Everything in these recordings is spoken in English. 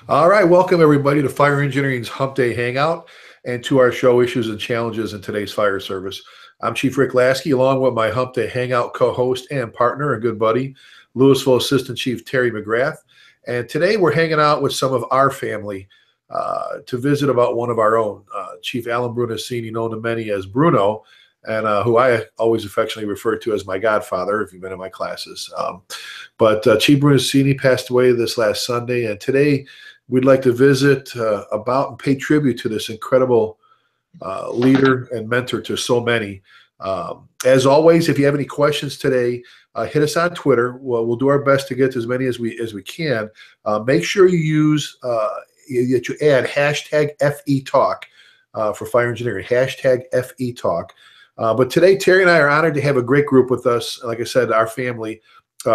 All right, welcome everybody to Fire Engineering's Humpday Hangout and to our show Issues and Challenges in Today's Fire Service. I'm Chief Rick Lasky, along with my Humpday Hangout co-host and partner and good buddy, Lewisville Assistant Chief Terry McGrath. And today we're hanging out with some of our family to visit about one of our own, Chief Alan Brunacini, known to many as Bruno, and who I always affectionately refer to as my godfather, if you've been in my classes. But Chief Brunacini passed away this last Sunday, and today we'd like to visit about and pay tribute to this incredible leader and mentor to so many. As always, if you have any questions today, hit us on Twitter. We'll do our best to get to as many as we can. Make sure you use that you add hashtag FE Talk for fire engineering, hashtag FE Talk. But today, Terry and I are honored to have a great group with us. Like I said, our family.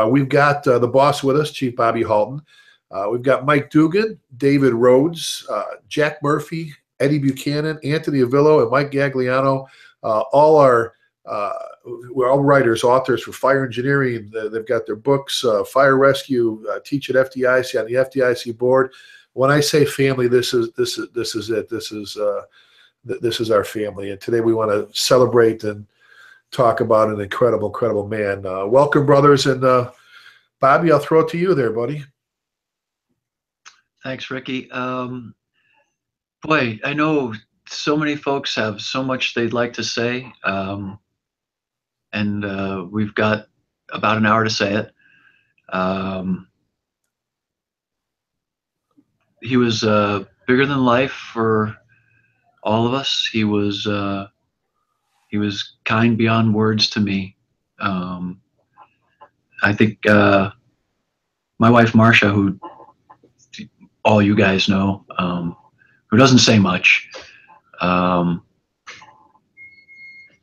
We've got the boss with us, Chief Bobby Halton. We've got Mike Dugan, David Rhodes, Jack Murphy, Eddie Buchanan, Anthony Avillo, and Mike Gagliano. We're all writers, authors for fire engineering. They've got their books, Fire Rescue, teach at FDIC, on the FDIC board. When I say family, this is it. This is our family, and today we want to celebrate and talk about an incredible man. Welcome, brothers, and Bobby, I'll throw it to you there, buddy. Thanks, Ricky. Boy, I know so many folks have so much they'd like to say, and we've got about an hour to say it. He was bigger than life for all of us. He was kind beyond words to me. I think my wife Marcia, who all you guys know, who doesn't say much,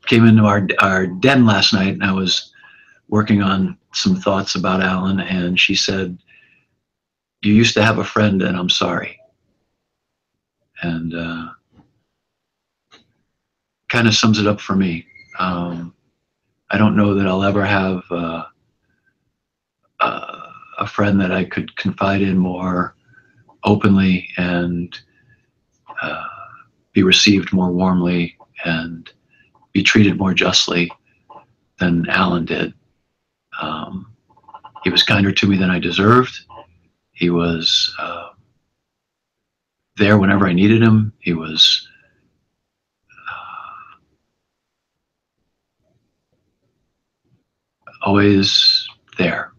came into our den last night, and I was working on some thoughts about Alan, and she said, "You used to have a friend, and I'm sorry." And kind of sums it up for me. I don't know that I'll ever have a friend that I could confide in more openly and be received more warmly and be treated more justly than Alan did. He was kinder to me than I deserved. He was there whenever I needed him. He was always there.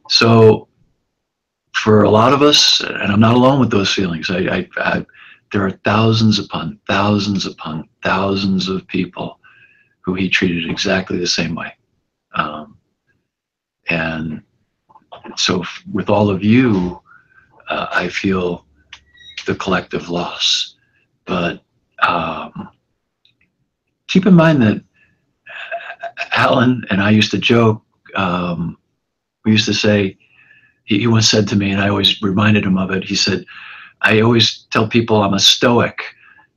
So for a lot of us, and I'm not alone with those feelings, there are thousands upon thousands upon thousands of people who he treated exactly the same way. And so with all of you, I feel the collective loss. But keep in mind that Alan and I used to joke, we used to say, he once said to me, and I always reminded him of it, he said, "I always tell people I'm a stoic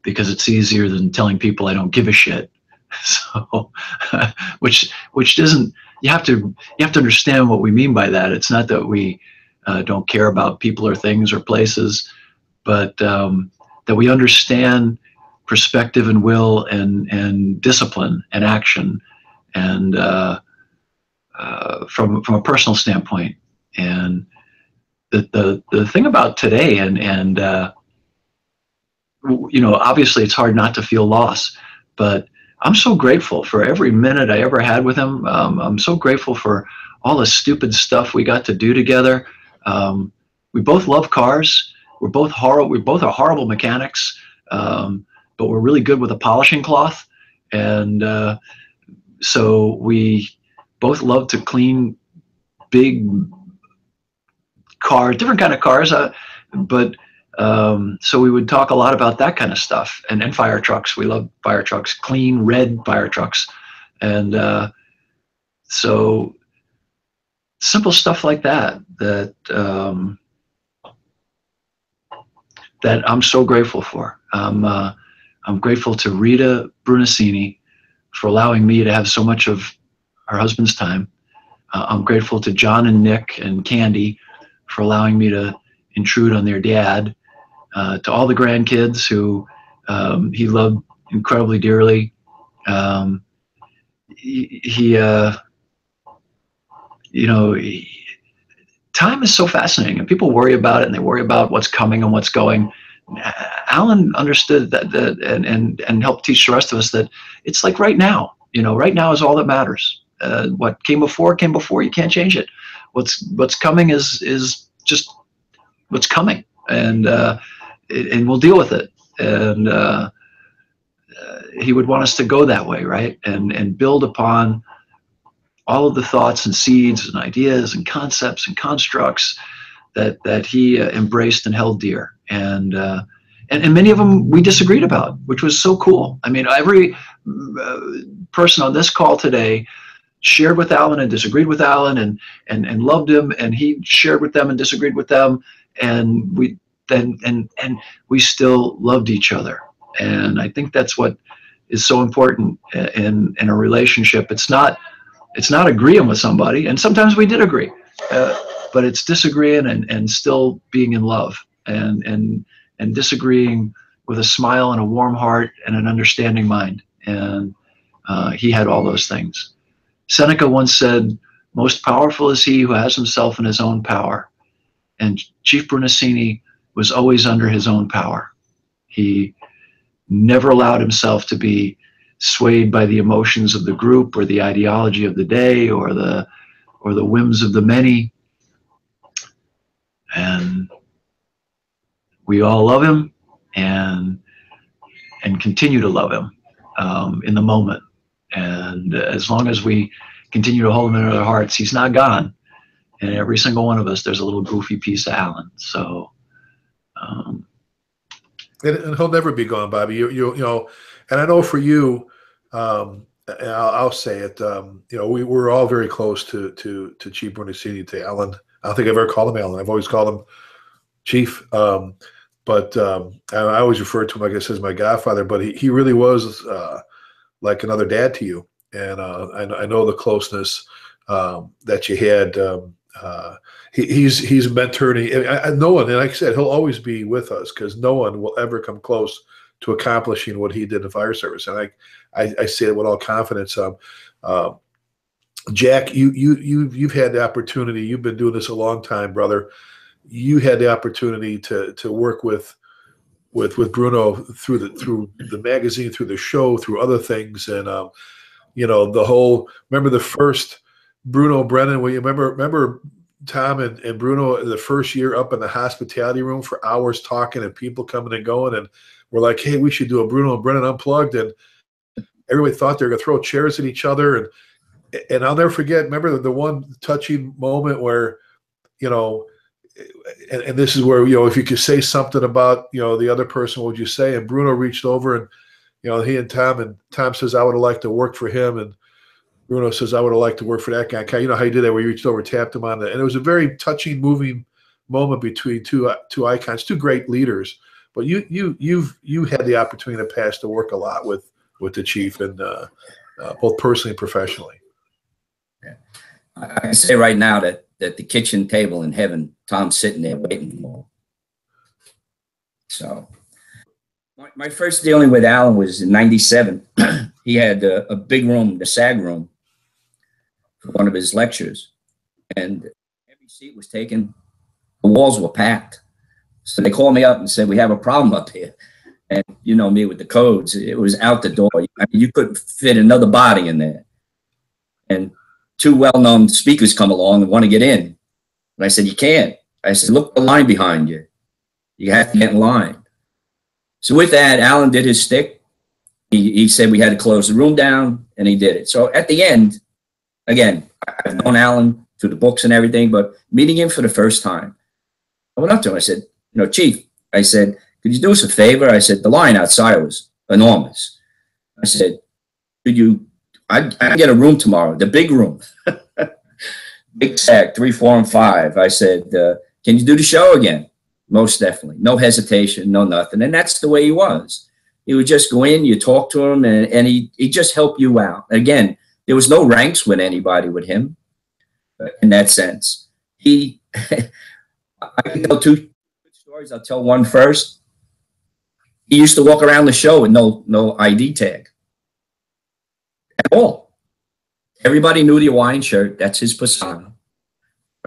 because it's easier than telling people I don't give a shit." So, which doesn't, you have to understand what we mean by that. It's not that we don't care about people or things or places, but that we understand perspective and will and discipline and action, and from a personal standpoint. And the thing about today, and you know, obviously it's hard not to feel loss, but I'm so grateful for every minute I ever had with him. I'm so grateful for all the stupid stuff we got to do together. We both love cars. We both are horrible mechanics, but we're really good with a polishing cloth. And so we both love to clean big cars, different kind of cars, but so we would talk a lot about that kind of stuff, and fire trucks. We love fire trucks, clean red fire trucks, and so simple stuff like that that I'm so grateful for. I'm grateful to Rita Brunacini for allowing me to have so much of her husband's time. I'm grateful to John and Nick and Candy for allowing me to intrude on their dad. To all the grandkids who he loved incredibly dearly. Time is so fascinating, and people worry about it, and they worry about what's coming and what's going. Alan understood that, and helped teach the rest of us that it's like right now. Right now is all that matters. What came before came before. You can't change it. What's coming is just what's coming, and we'll deal with it. And he would want us to go that way, right? And build upon all of the thoughts and seeds and ideas and concepts and constructs that he embraced and held dear. And many of them we disagreed about, which was so cool. I mean, every person on this call today shared with Alan and disagreed with Alan and loved him, and he shared with them and disagreed with them, and we still loved each other. And I think that's what is so important in a relationship. It's not agreeing with somebody, and sometimes we did agree, but it's disagreeing and still being in love, and disagreeing with a smile and a warm heart and an understanding mind. And he had all those things. Seneca once said, "Most powerful is he who has himself in his own power." And Chief Brunacini was always under his own power. He never allowed himself to be swayed by the emotions of the group or the ideology of the day or the whims of the many. And we all love him and continue to love him in the moment. And as long as we continue to hold him in our hearts, he's not gone. And every single one of us, there's a little goofy piece of Alan. So, and he'll never be gone, Bobby. You know, and I know for you, and I'll say it. We were all very close to Chief Brunacini, to Alan. I don't think I've ever called him Alan. I've always called him Chief. But I always refer to him, like I said, as my godfather. But he really was like another dad to you. And I know the closeness that you had. He's mentoring. No one, and like I said, he'll always be with us, because no one will ever come close to accomplishing what he did in the fire service. And I say it with all confidence. Jack, you've had the opportunity. You've been doing this a long time, brother. You had the opportunity to work with Bruno through the magazine, through the show, through other things, and the whole. Remember the first Bruno Brennan? Well, you remember Tom and Bruno the first year up in the hospitality room for hours talking, and people coming and going, and we're like, hey, we should do a Bruno and Brennan Unplugged, and everybody thought they were going to throw chairs at each other, and I'll never forget. Remember the one touching moment where, and this is where, if you could say something about, the other person, what would you say? And Bruno reached over, and, he and Tom says, I would have liked to work for him. And Bruno says, I would have liked to work for that guy. You know how you did that, where you reached over, tapped him on and it was a very touching, moving moment between two icons, two great leaders. But you had the opportunity in the past to work a lot with the chief, and both personally and professionally. Yeah. I can say right now that the kitchen table in heaven, Tom's sitting there waiting for him. So my first dealing with Alan was in '97. He had a big room, the SAG room, for one of his lectures, and every seat was taken. The walls were packed. So they called me up and said, we have a problem up here. And you know me with the codes, it was out the door. I mean, you couldn't fit another body in there. And two well-known speakers come along and want to get in. And I said, you can't. I said, look at the line behind you. You have to get in line. So with that, Alan did his stick. He said we had to close the room down, and he did it. So at the end, again, I've known Alan through the books and everything, but meeting him for the first time, I went up to him. I said, Chief, I said, could you do us a favor? I said, the line outside was enormous. I said, I get a room tomorrow, the big room, big SAG, 3, 4, and 5. I said, can you do the show again? Most definitely. No hesitation, no nothing. And that's the way he was. He would just go in, you talk to him, and he just helped you out. Again, there was no ranks with anybody with him in that sense. I can tell two stories. I'll tell one first. He used to walk around the show with no ID tag at all. Everybody knew the Hawaiian shirt. That's his persona.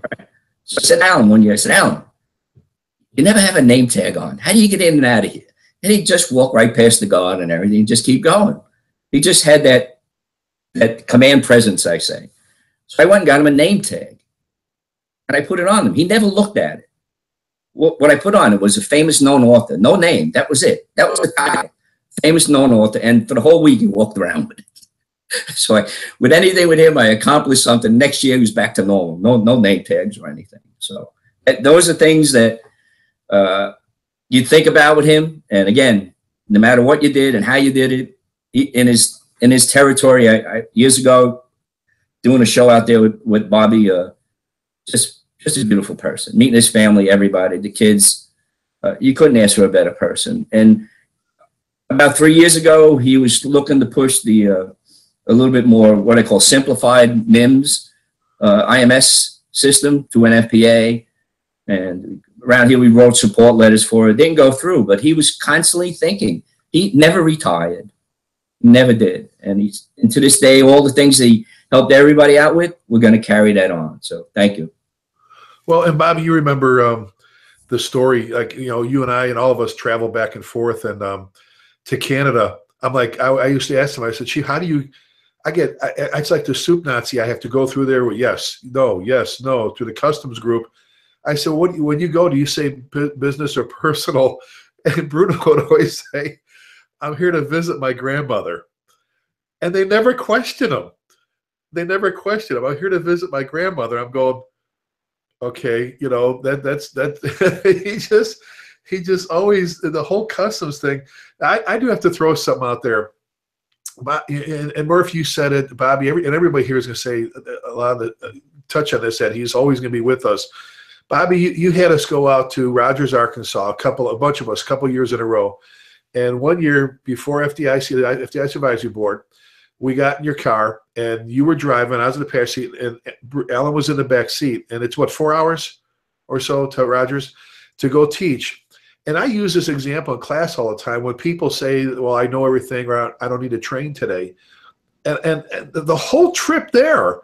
Right. So I said, Alan, one year, I said, Alan, you never have a name tag on. How do you get in and out of here? And he'd just walk right past the guard and everything, just keep going. He just had that command presence, I say. So I went and got him a name tag. And I put it on him. He never looked at it. What I put on it was a famous known author. No name. That was it. That was the guy. Famous known author. And for the whole week, he walked around with it. So with anything with him, I accomplished something. Next year, he was back to normal. No name tags or anything. So those are things that you think about with him. And again, no matter what you did and how you did it, in his territory, I years ago, doing a show out there with Bobby, just a beautiful person. Meeting his family, everybody, the kids, you couldn't ask for a better person. And about 3 years ago, he was looking to push a little bit more what I call simplified MIMS, IMS system to an FPA. And around here, we wrote support letters for it. It didn't go through, but he was constantly thinking. He never retired, never did. And to this day, all the things he helped everybody out with, we're going to carry that on. So thank you. Well, and Bobby, you remember the story, like, you and I and all of us travel back and forth and to Canada. I'm like, I used to ask him, I said, Chief, how do you, it's like the soup Nazi. I have to go through there with yes, no, to the customs group. I said, when you go, do you say business or personal? And Bruno would always say, I'm here to visit my grandmother. And they never question him. I'm here to visit my grandmother. I'm going, okay, that's he just always, the whole customs thing. I do have to throw something out there. And Murph, you said it, Bobby, and everybody here is going to say a lot of the touch on this, that he's always going to be with us. Bobby, you had us go out to Rogers, Arkansas, a bunch of us, a couple years in a row. And one year before FDIC, the FDIC Advisory Board, we got in your car and you were driving. I was in the passenger seat and Alan was in the back seat. And it's 4 hours or so to Rogers to go teach. And I use this example in class all the time when people say, well, I know everything, or I don't need to train today. And the whole trip there,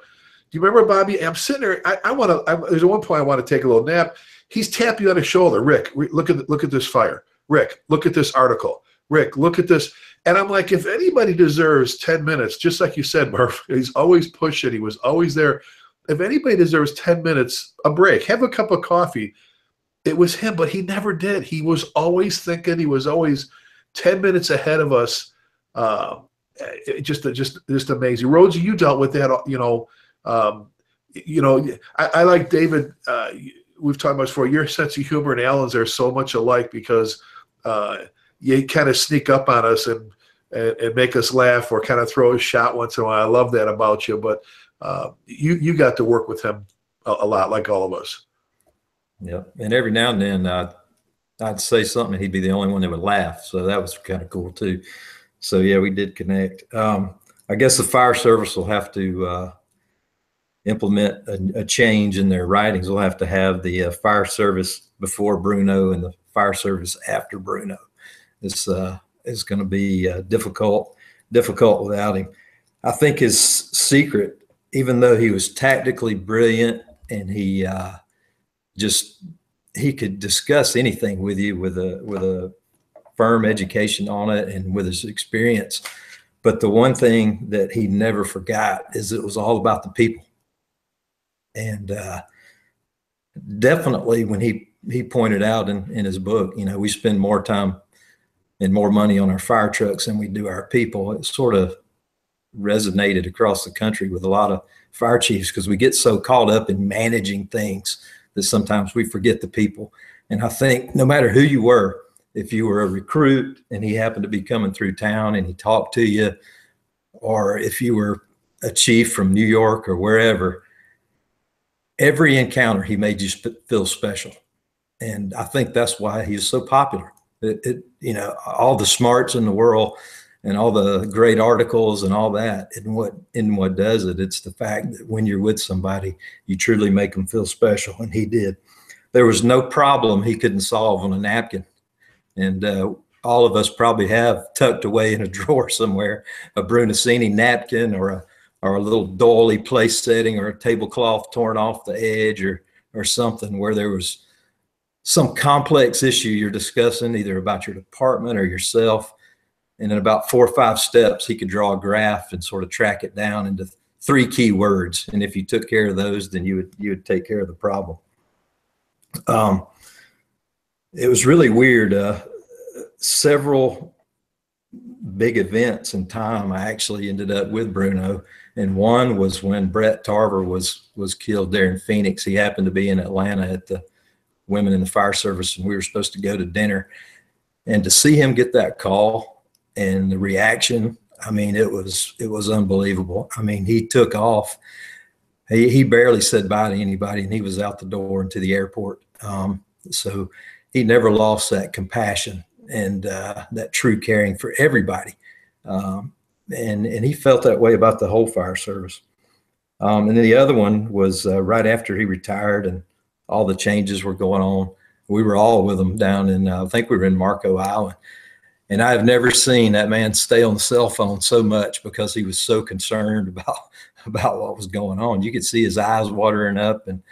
do you remember, Bobby? I'm sitting there. There's one point I want to take a little nap. He's tapping you on the shoulder. Rick, look at this fire. Rick, look at this article. Rick, look at this. And I'm like, if anybody deserves 10 minutes, just like you said, Murph, he's always pushing. He was always there. If anybody deserves 10 minutes, a break, have a cup of coffee, it was him, but he never did. He was always thinking. He was always 10 minutes ahead of us. Just amazing. Rhodes, you dealt with that, I like David. We've talked about this before. Your sense of humor and Alan's are so much alike because you kind of sneak up on us and make us laugh or kind of throw a shot once in a while. I love that about you. But you got to work with him a lot, like all of us. Yeah, and every now and then I'd say something and he'd be the only one that would laugh. So that was kind of cool too. So yeah, we did connect. I guess the fire service will have to implement a change in their writings. We'll have to have the fire service before Bruno and the fire service after Bruno. This is going to be difficult without him. I think his secret, even though he was tactically brilliant and he could discuss anything with you with a firm education on it and with his experience. But the one thing that he never forgot is it was all about the people. And definitely when he pointed out in his book, we spend more time and more money on our fire trucks than we do our people. It sort of resonated across the country with a lot of fire chiefs because we get so caught up in managing things that sometimes we forget the people. And I think no matter who you were, if you were a recruit and he happened to be coming through town and he talked to you, or if you were a chief from New York or wherever, every encounter he made you feel special. And I think that's why he's so popular. All the smarts in the world and all the great articles and all that, and what does it, it's the fact that when you're with somebody, you truly make them feel special. And he did. there was no problem he couldn't solve on a napkin. And all of us probably have tucked away in a drawer somewhere a Brunacini napkin or a little doily place setting or a tablecloth torn off the edge or something where there was some complex issue you're discussing, either about your department or yourself. And in about 4 or 5 steps, he could draw a graph and sort of track it down into 3 key words. And if you took care of those, then you would take care of the problem. It was really weird. Several big events in time, I actually ended up with Bruno. And one was when Brett Tarver was killed there in Phoenix. He happened to be in Atlanta at the Women in the Fire Service, and we were supposed to go to dinner. And to see him get that call and the reaction, I mean, it was unbelievable. I mean, he took off. He barely said bye to anybody, and he was out the door into the airport. So he never lost that compassion and that true caring for everybody. And he felt that way about the whole fire service. And then the other one was right after he retired and all the changes were going on. We were all with him down in, I think we were in Marco Island. And I have never seen that man stay on the cell phone so much because he was so concerned about what was going on. You could see his eyes watering up, and,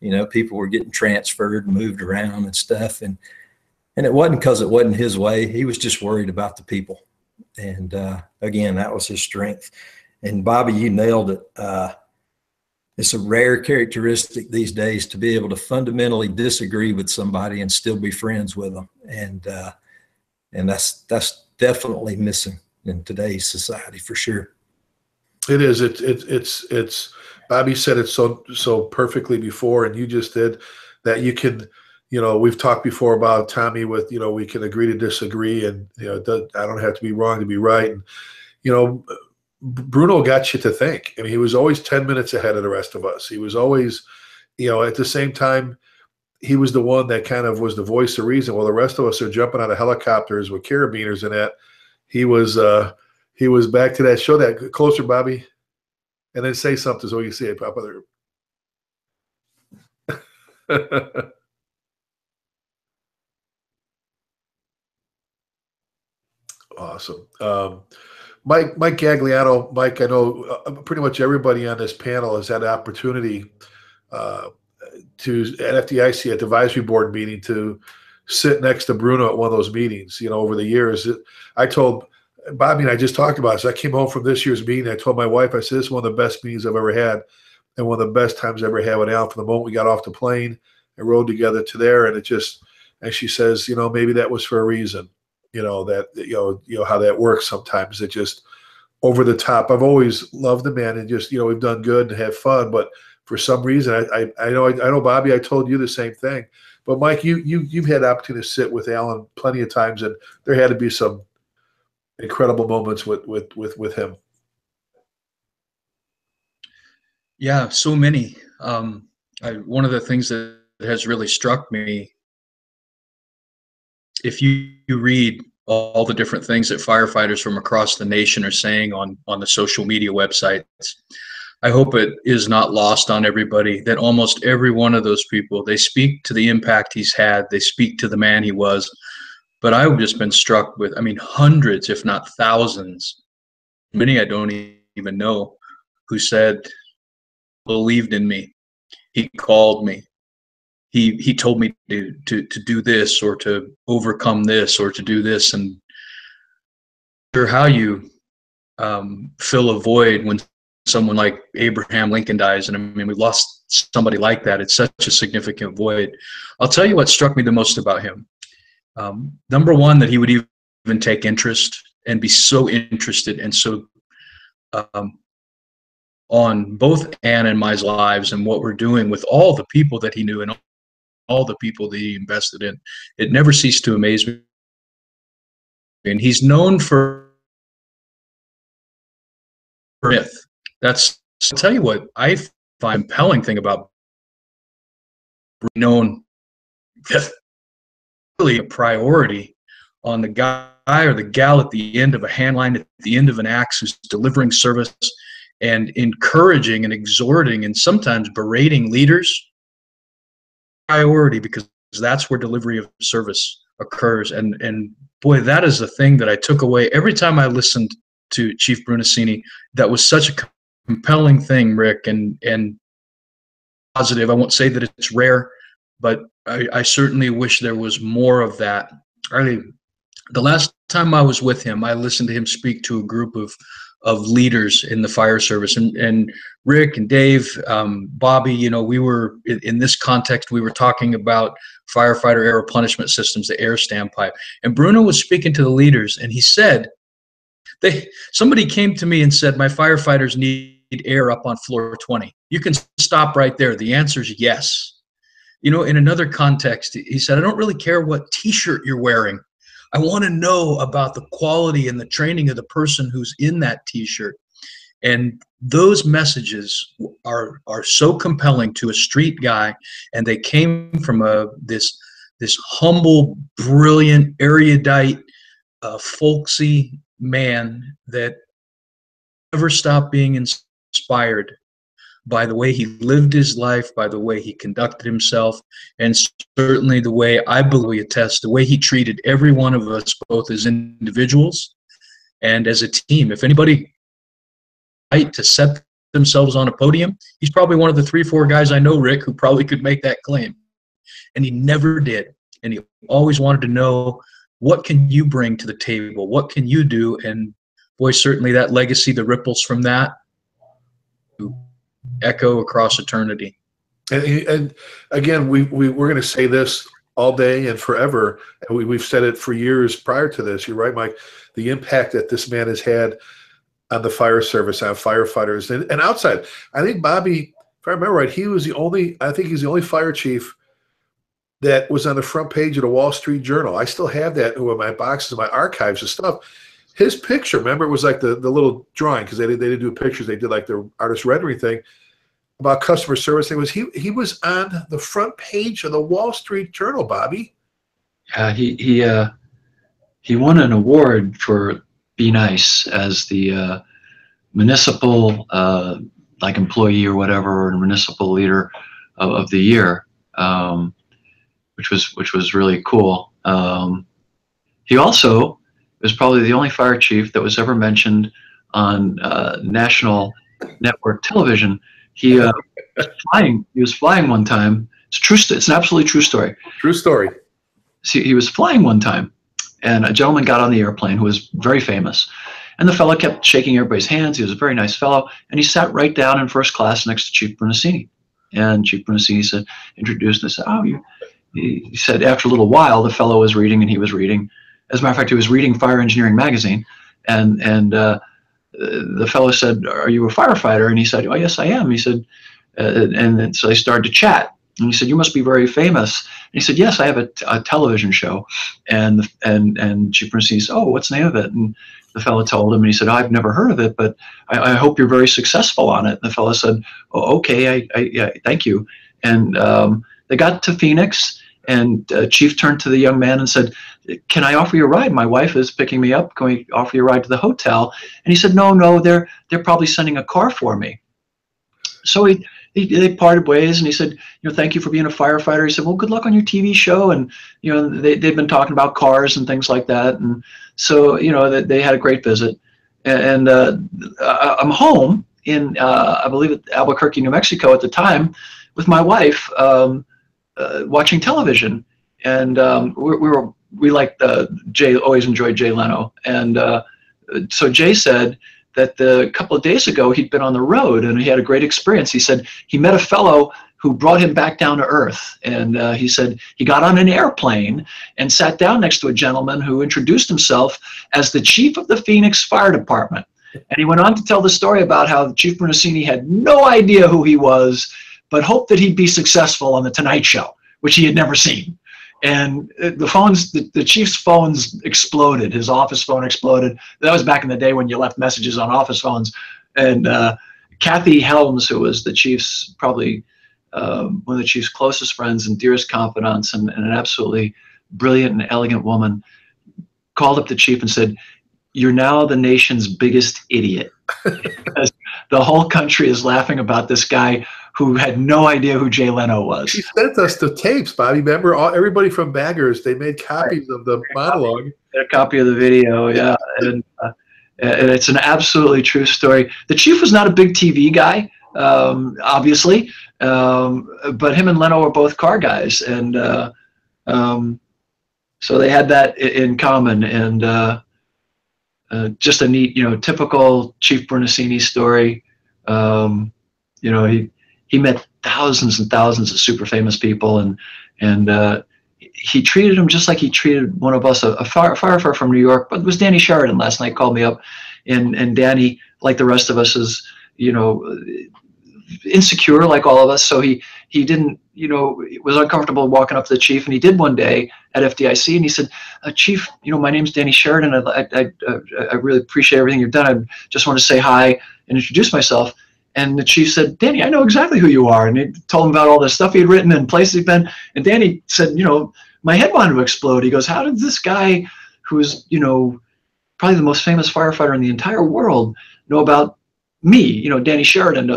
you know, people were getting transferred and moved around and stuff. And it wasn't because it wasn't his way. He was just worried about the people. And again, that was his strength. And Bobby, you nailed it. It's a rare characteristic these days to be able to fundamentally disagree with somebody and still be friends with them. And that's definitely missing in today's society for sure. It is. It's Bobby said it so perfectly before, and you just did, that you can, you know, we've talked before about Tommy with, you know, we can agree to disagree, and, you know, I don't have to be wrong to be right. And, you know, Bruno got you to think. I mean, he was always 10 minutes ahead of the rest of us. He was always, you know, at the same time, he was the one that kind of was the voice of reason. While the rest of us are jumping out of helicopters with carabiners and that, he was back to that. Show that closer, Bobby, and then say something so you see it pop there. Awesome. Mike Gagliano. Mike, I know pretty much everybody on this panel has had the opportunity to, at FDIC, at the advisory board meeting, to sit next to Bruno at one of those meetings. You know, over the years, I told Bobby, and I just talked about it. So I came home from this year's meeting. I told my wife, I said, this is one of the best meetings I've ever had, and one of the best times I ever had with Alan. From the moment we got off the plane and rode together to there, and and she says, you know, maybe that was for a reason. You know, that, you know how that works sometimes. It just over the top. I've always loved the man, and just, you know, we've done good and had fun, but for some reason, I know, Bobby, I told you the same thing. But Mike, you've had the opportunity to sit with Alan plenty of times, and there had to be some incredible moments with him. Yeah, so many. One of the things that has really struck me, if you read all the different things that firefighters from across the nation are saying on the social media websites, I hope it is not lost on everybody that almost every one of those people, they speak to the impact he's had, they speak to the man he was. But I've just been struck with, I mean, hundreds, if not thousands, many I don't even know, who said, believed in me. He called me. He told me to do this, or to overcome this, or to do this. And sure, how you fill a void when someone like Abraham Lincoln dies. And I mean, we lost somebody like that. It's such a significant void. I'll tell you what struck me the most about him. Number one, that he would even take interest and be so interested and so on both Ann and my lives and what we're doing with all the people that he knew and all the people that he invested in. It never ceased to amaze me. And he's known for myth. I'll tell you what I find compelling thing about known really a priority on the guy or the gal at the end of a hand line, at the end of an axe, who's delivering service and encouraging and exhorting and sometimes berating leaders. priority because that's where delivery of service occurs. And boy, that is the thing that I took away every time I listened to Chief Brunacini. That was such a compelling thing, Rick, and positive. I won't say that it's rare, but I certainly wish there was more of that. The last time I was with him, I listened to him speak to a group of leaders in the fire service, and Rick and Dave, Bobby, you know, we were in this context, we were talking about firefighter air replenishment systems, the air standpipe, and Bruno was speaking to the leaders, and he said, somebody came to me and said, my firefighters need air up on floor 20. You can stop right there. The answer is yes. You know, in another context, he said, I don't really care what t-shirt you're wearing. I want to know about the quality and the training of the person who's in that t-shirt. And those messages are so compelling to a street guy, and they came from this humble, brilliant, erudite, folksy man that never stopped being inspired by the way he lived his life, by the way he conducted himself, and certainly the way I believe attests, the way he treated every one of us, both as individuals and as a team. If anybody right to set themselves on a podium, he's probably one of the 3-4 guys I know, Rick, who probably could make that claim. And he never did. And he always wanted to know, what can you bring to the table? What can you do? And boy, certainly that legacy, the ripples from that, echo across eternity. And again, we're going to say this all day and forever, and we've said it for years prior to this. You're right, Mike. The impact that this man has had on the fire service, on firefighters, and outside. I think Bobby, if I remember right, he's the only fire chief that was on the front page of the Wall Street Journal. I still have that in my boxes, my archives of stuff. His picture, remember, it was like the little drawing, because they didn't do pictures. They did like the artist rendering thing about customer service. He was on the front page of the Wall Street Journal, Bobby. He won an award for Be Nice as the municipal like employee or whatever, or municipal leader of the year, which was really cool. He also was probably the only fire chief that was ever mentioned on national network television. He was flying one time. It's true. It's an absolutely true story. True story. See, he was flying one time, and a gentleman got on the airplane who was very famous. And the fellow kept shaking everybody's hands. He was a very nice fellow, and he sat right down in first class next to Chief Brunacini. And Chief Brunacini introduced and said, "Oh, you." He said after a little while, the fellow was reading and he was reading. As a matter of fact, he was reading Fire Engineering magazine, and the fellow said, "Are you a firefighter?" And he said, "Oh, yes, I am." He said, and so they started to chat. And he said, "You must be very famous." And he said, "Yes, I have a television show." And Chief Brunacini said, "Oh, what's the name of it?" And the fellow told him, and he said, "I've never heard of it, but I hope you're very successful on it." And the fellow said, "Oh, okay, yeah, thank you." And they got to Phoenix, and Chief turned to the young man and said, "Can I offer you a ride? My wife is picking me up. Can we offer you a ride to the hotel?" And he said, "No, they're probably sending a car for me." So they parted ways, and he said, "Thank you for being a firefighter." He said, "Well, good luck on your TV show." And they've been talking about cars and things like that, and so they had a great visit. And I'm home in I believe at Albuquerque, New Mexico at the time, with my wife watching television, and we liked Jay. Always enjoyed Jay Leno, and so Jay said that a couple of days ago he'd been on the road and he had a great experience. He said he met a fellow who brought him back down to earth, and he said he got on an airplane and sat down next to a gentleman who introduced himself as the chief of the Phoenix Fire Department. And he went on to tell the story about how Chief Brunacini had no idea who he was, but hoped that he'd be successful on the Tonight Show, which he had never seen. And the chief's phones exploded. His office phone exploded. That was back in the day when you left messages on office phones. And Kathy Helms, who was the chief's probably one of the chief's closest friends and dearest confidants, and an absolutely brilliant and elegant woman, called up the chief and said, "You're now the nation's biggest idiot." Because the whole country is laughing about this guy who had no idea who Jay Leno was. She sent us the tapes, Bobby. Remember, everybody from Baggers, they made copies of the monologue. A copy of the video, yeah. And it's an absolutely true story. The chief was not a big TV guy, obviously, but him and Leno were both car guys, and so they had that in common. And just a neat, typical Chief Brunacini story. He met thousands and thousands of super famous people, and he treated him just like he treated one of us, a firefighter from New York. But it was Danny Sheridan last night called me up, and Danny, like the rest of us, is insecure like all of us. So he didn't, was uncomfortable walking up to the chief, and he did one day at FDIC, and he said, "Chief, my name's Danny Sheridan. I really appreciate everything you've done. I just want to say hi and introduce myself." And the chief said, "Danny, I know exactly who you are." And he told him about all the stuff he had written and places he'd been. And Danny said, "My head wanted to explode." He goes, "How did this guy, who's, probably the most famous firefighter in the entire world, know about me, Danny Sheridan,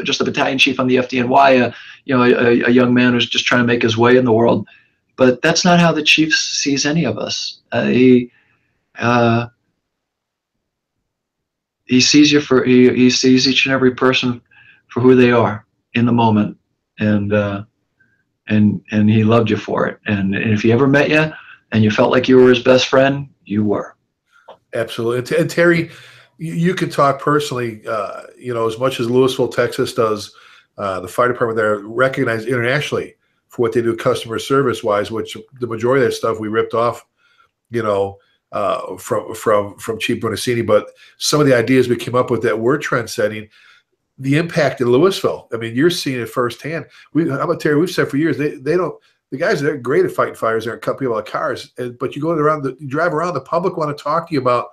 just a battalion chief on the FDNY, a young man who's just trying to make his way in the world." But that's not how the chief sees any of us. He sees you he sees each and every person for who they are in the moment, and he loved you for it. And if he ever met you and you felt like you were his best friend, you were. Absolutely. And Terry, you can talk personally, as much as Lewisville, Texas does, the fire department there recognized internationally for what they do customer service wise, which the majority of that stuff we ripped off, from Chief Brunacini. But some of the ideas we came up with that were trend setting, the impact in Lewisville. I mean, you're seeing it firsthand. How about Terry? We've said for years, they don't, the guys, they're great at fighting fires. They're in company about cars, but you drive around, the public want to talk to you about,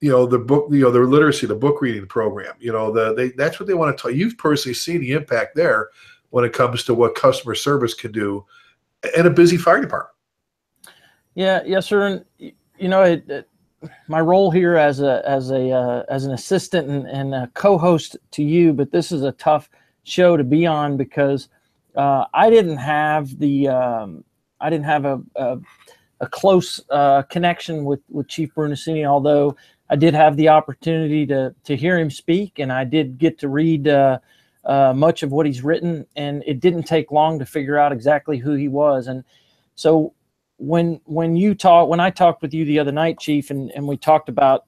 the book, the literacy, the book reading program, that's what they want to tell you. You've personally seen the impact there when it comes to what customer service can do in a busy fire department. Yeah. Yes, sir. And, my role here as an assistant and a co-host to you, but this is a tough show to be on because I didn't have a close connection with Chief Brunacini, although I did have the opportunity to hear him speak, and I did get to read much of what he's written, and it didn't take long to figure out exactly who he was. And so when I talked with you the other night, Chief, and we talked about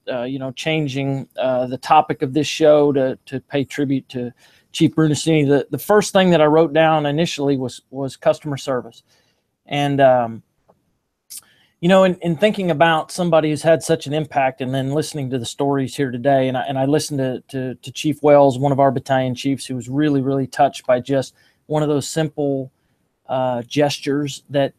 changing the topic of this show to pay tribute to Chief Brunacini, the first thing that I wrote down initially was customer service. And in thinking about somebody who's had such an impact, and then listening to the stories here today, and I listened to Chief Wells, one of our battalion chiefs, who was really, really touched by just one of those simple gestures that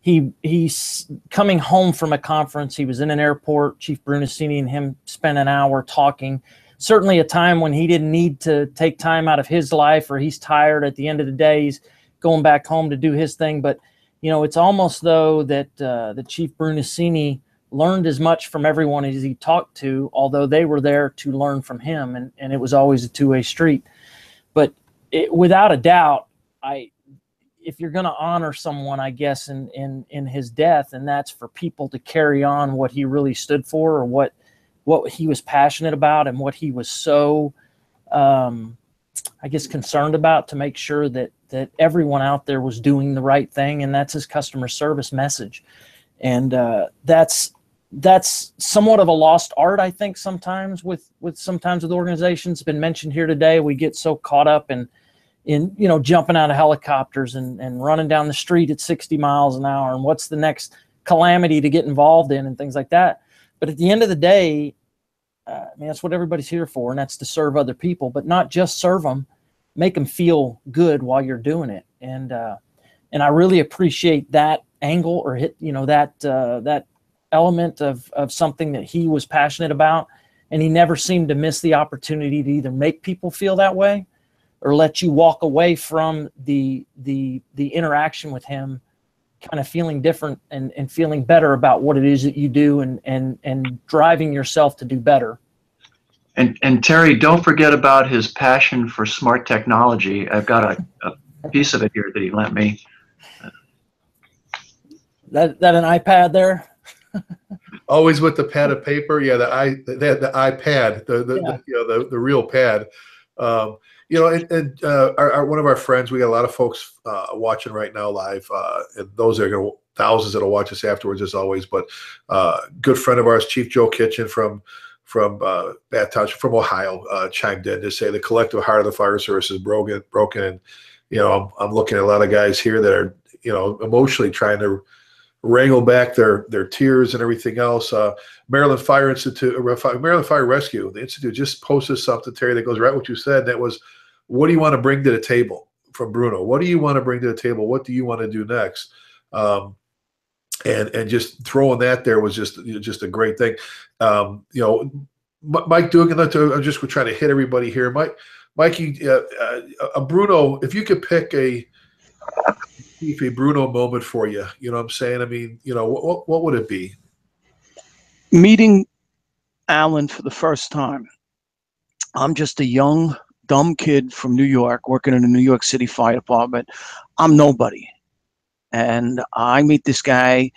he's coming home from a conference. He was in an airport. Chief Brunacini and him spent an hour talking. Certainly a time when he didn't need to take time out of his life, or he's tired at the end of the day. He's going back home to do his thing. But, it's almost though that the Chief Brunacini learned as much from everyone as he talked to, although they were there to learn from him. And it was always a two-way street. But without a doubt, if you're going to honor someone, I guess, in his death, and that's for people to carry on what he really stood for, or what he was passionate about, and what he was so, concerned about, to make sure that everyone out there was doing the right thing. And that's his customer service message. And that's somewhat of a lost art, I think, sometimes with organizations. It's been mentioned here today. We get so caught up in jumping out of helicopters and running down the street at 60 miles an hour, and what's the next calamity to get involved in, and things like that. But at the end of the day, that's what everybody's here for, and that's to serve other people, but not just serve them, make them feel good while you're doing it. And I really appreciate that angle, or that element of something that he was passionate about, and he never seemed to miss the opportunity to either make people feel that way, or let you walk away from the interaction with him kind of feeling different and feeling better about what it is that you do, and driving yourself to do better. And Terry, don't forget about his passion for smart technology. I've got a piece of it here that he lent me. That an iPad there? Always with the pad of paper. Yeah, the iPad, the real pad. One of our friends, we got a lot of folks watching right now live, and those are going to thousands that'll watch us afterwards as always. But good friend of ours, Chief Joe Kitchen from Bath Township, from Ohio, chimed in to say the collective heart of the fire service is broken. And I'm looking at a lot of guys here that are emotionally trying to wrangle back their tears and everything else. Maryland Fire Rescue, the Institute just posted something, Terry, that goes right what you said. That was, what do you want to bring to the table, from Bruno? What do you want to bring to the table? What do you want to do next? And just throwing that there was just a great thing. Mike Dugan, I'm just trying to hit everybody here. Mikey, Bruno, if you could pick a Bruno moment for you, you know what I'm saying? I mean, what would it be? Meeting Alan for the first time. I'm just a young, dumb kid from New York working in the New York City Fire Department. I'm nobody. And I meet this guy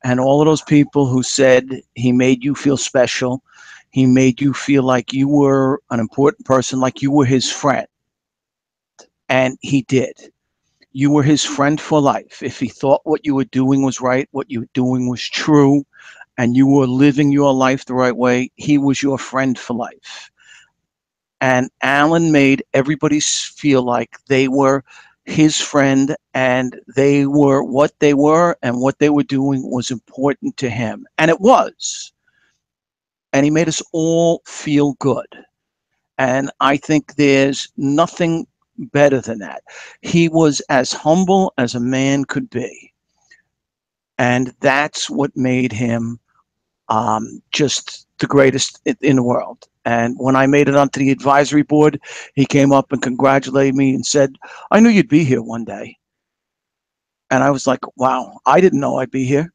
and all of those people who said he made you feel special. He made you feel like you were an important person, like you were his friend. And he did. You were his friend for life. If he thought what you were doing was right, what you were doing was true, and you were living your life the right way, he was your friend for life. And Alan made everybody feel like they were his friend, and they were what they were, and what they were doing was important to him. And it was. And he made us all feel good. And I think there's nothing better than that. He was as humble as a man could be. And that's what made him just the greatest in the world. And when I made it onto the advisory board, he came up and congratulated me and said, I knew you'd be here one day. And I was like, wow, I didn't know I'd be here.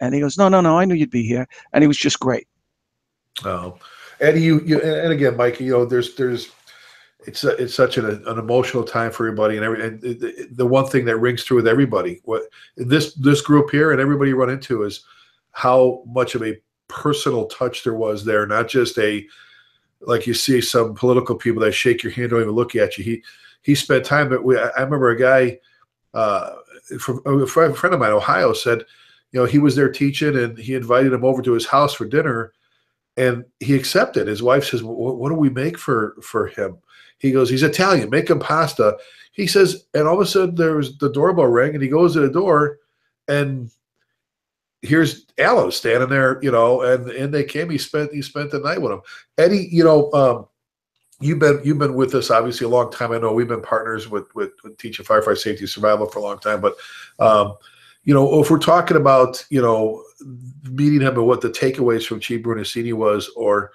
And he goes, no, I knew you'd be here. And he was just great. Oh, Eddie, you and again, Mike, it's such an emotional time for everybody, and the one thing that rings through with everybody, what this group here and everybody you run into, is how much of a personal touch there was there. Not just like you see some political people that shake your hand, don't even look at you. He spent time, but I remember a guy from a friend of mine, Ohio, said, he was there teaching, and he invited him over to his house for dinner. And he accepted. His wife says, what do we make for him? He goes, he's Italian, make him pasta. He says, and all of a sudden the doorbell rang, and he goes to the door, and here's Alan standing there, and they came. He spent the night with him. Eddie, you've been with us obviously a long time. I know we've been partners with teaching firefighter safety and survival for a long time. But if we're talking about meeting him and what the takeaways from Chief Brunacini was, or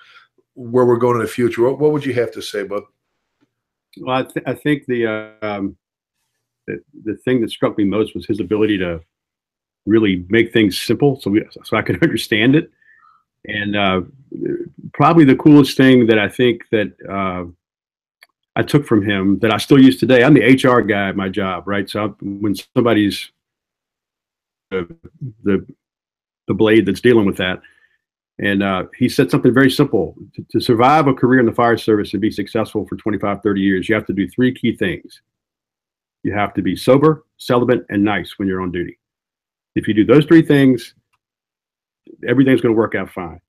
where we're going in the future, what would you have to say, bud? Well, I think the thing that struck me most was his ability to really make things simple, so I could understand it. And probably the coolest thing that I think that I took from him that I still use today. I'm the HR guy at my job, right? So when somebody's the blade that's dealing with that, and he said something very simple: to survive a career in the fire service and be successful for 25, 30 years, you have to do 3 key things. You have to be sober, celibate, and nice when you're on duty. If you do those 3 things, everything's going to work out fine.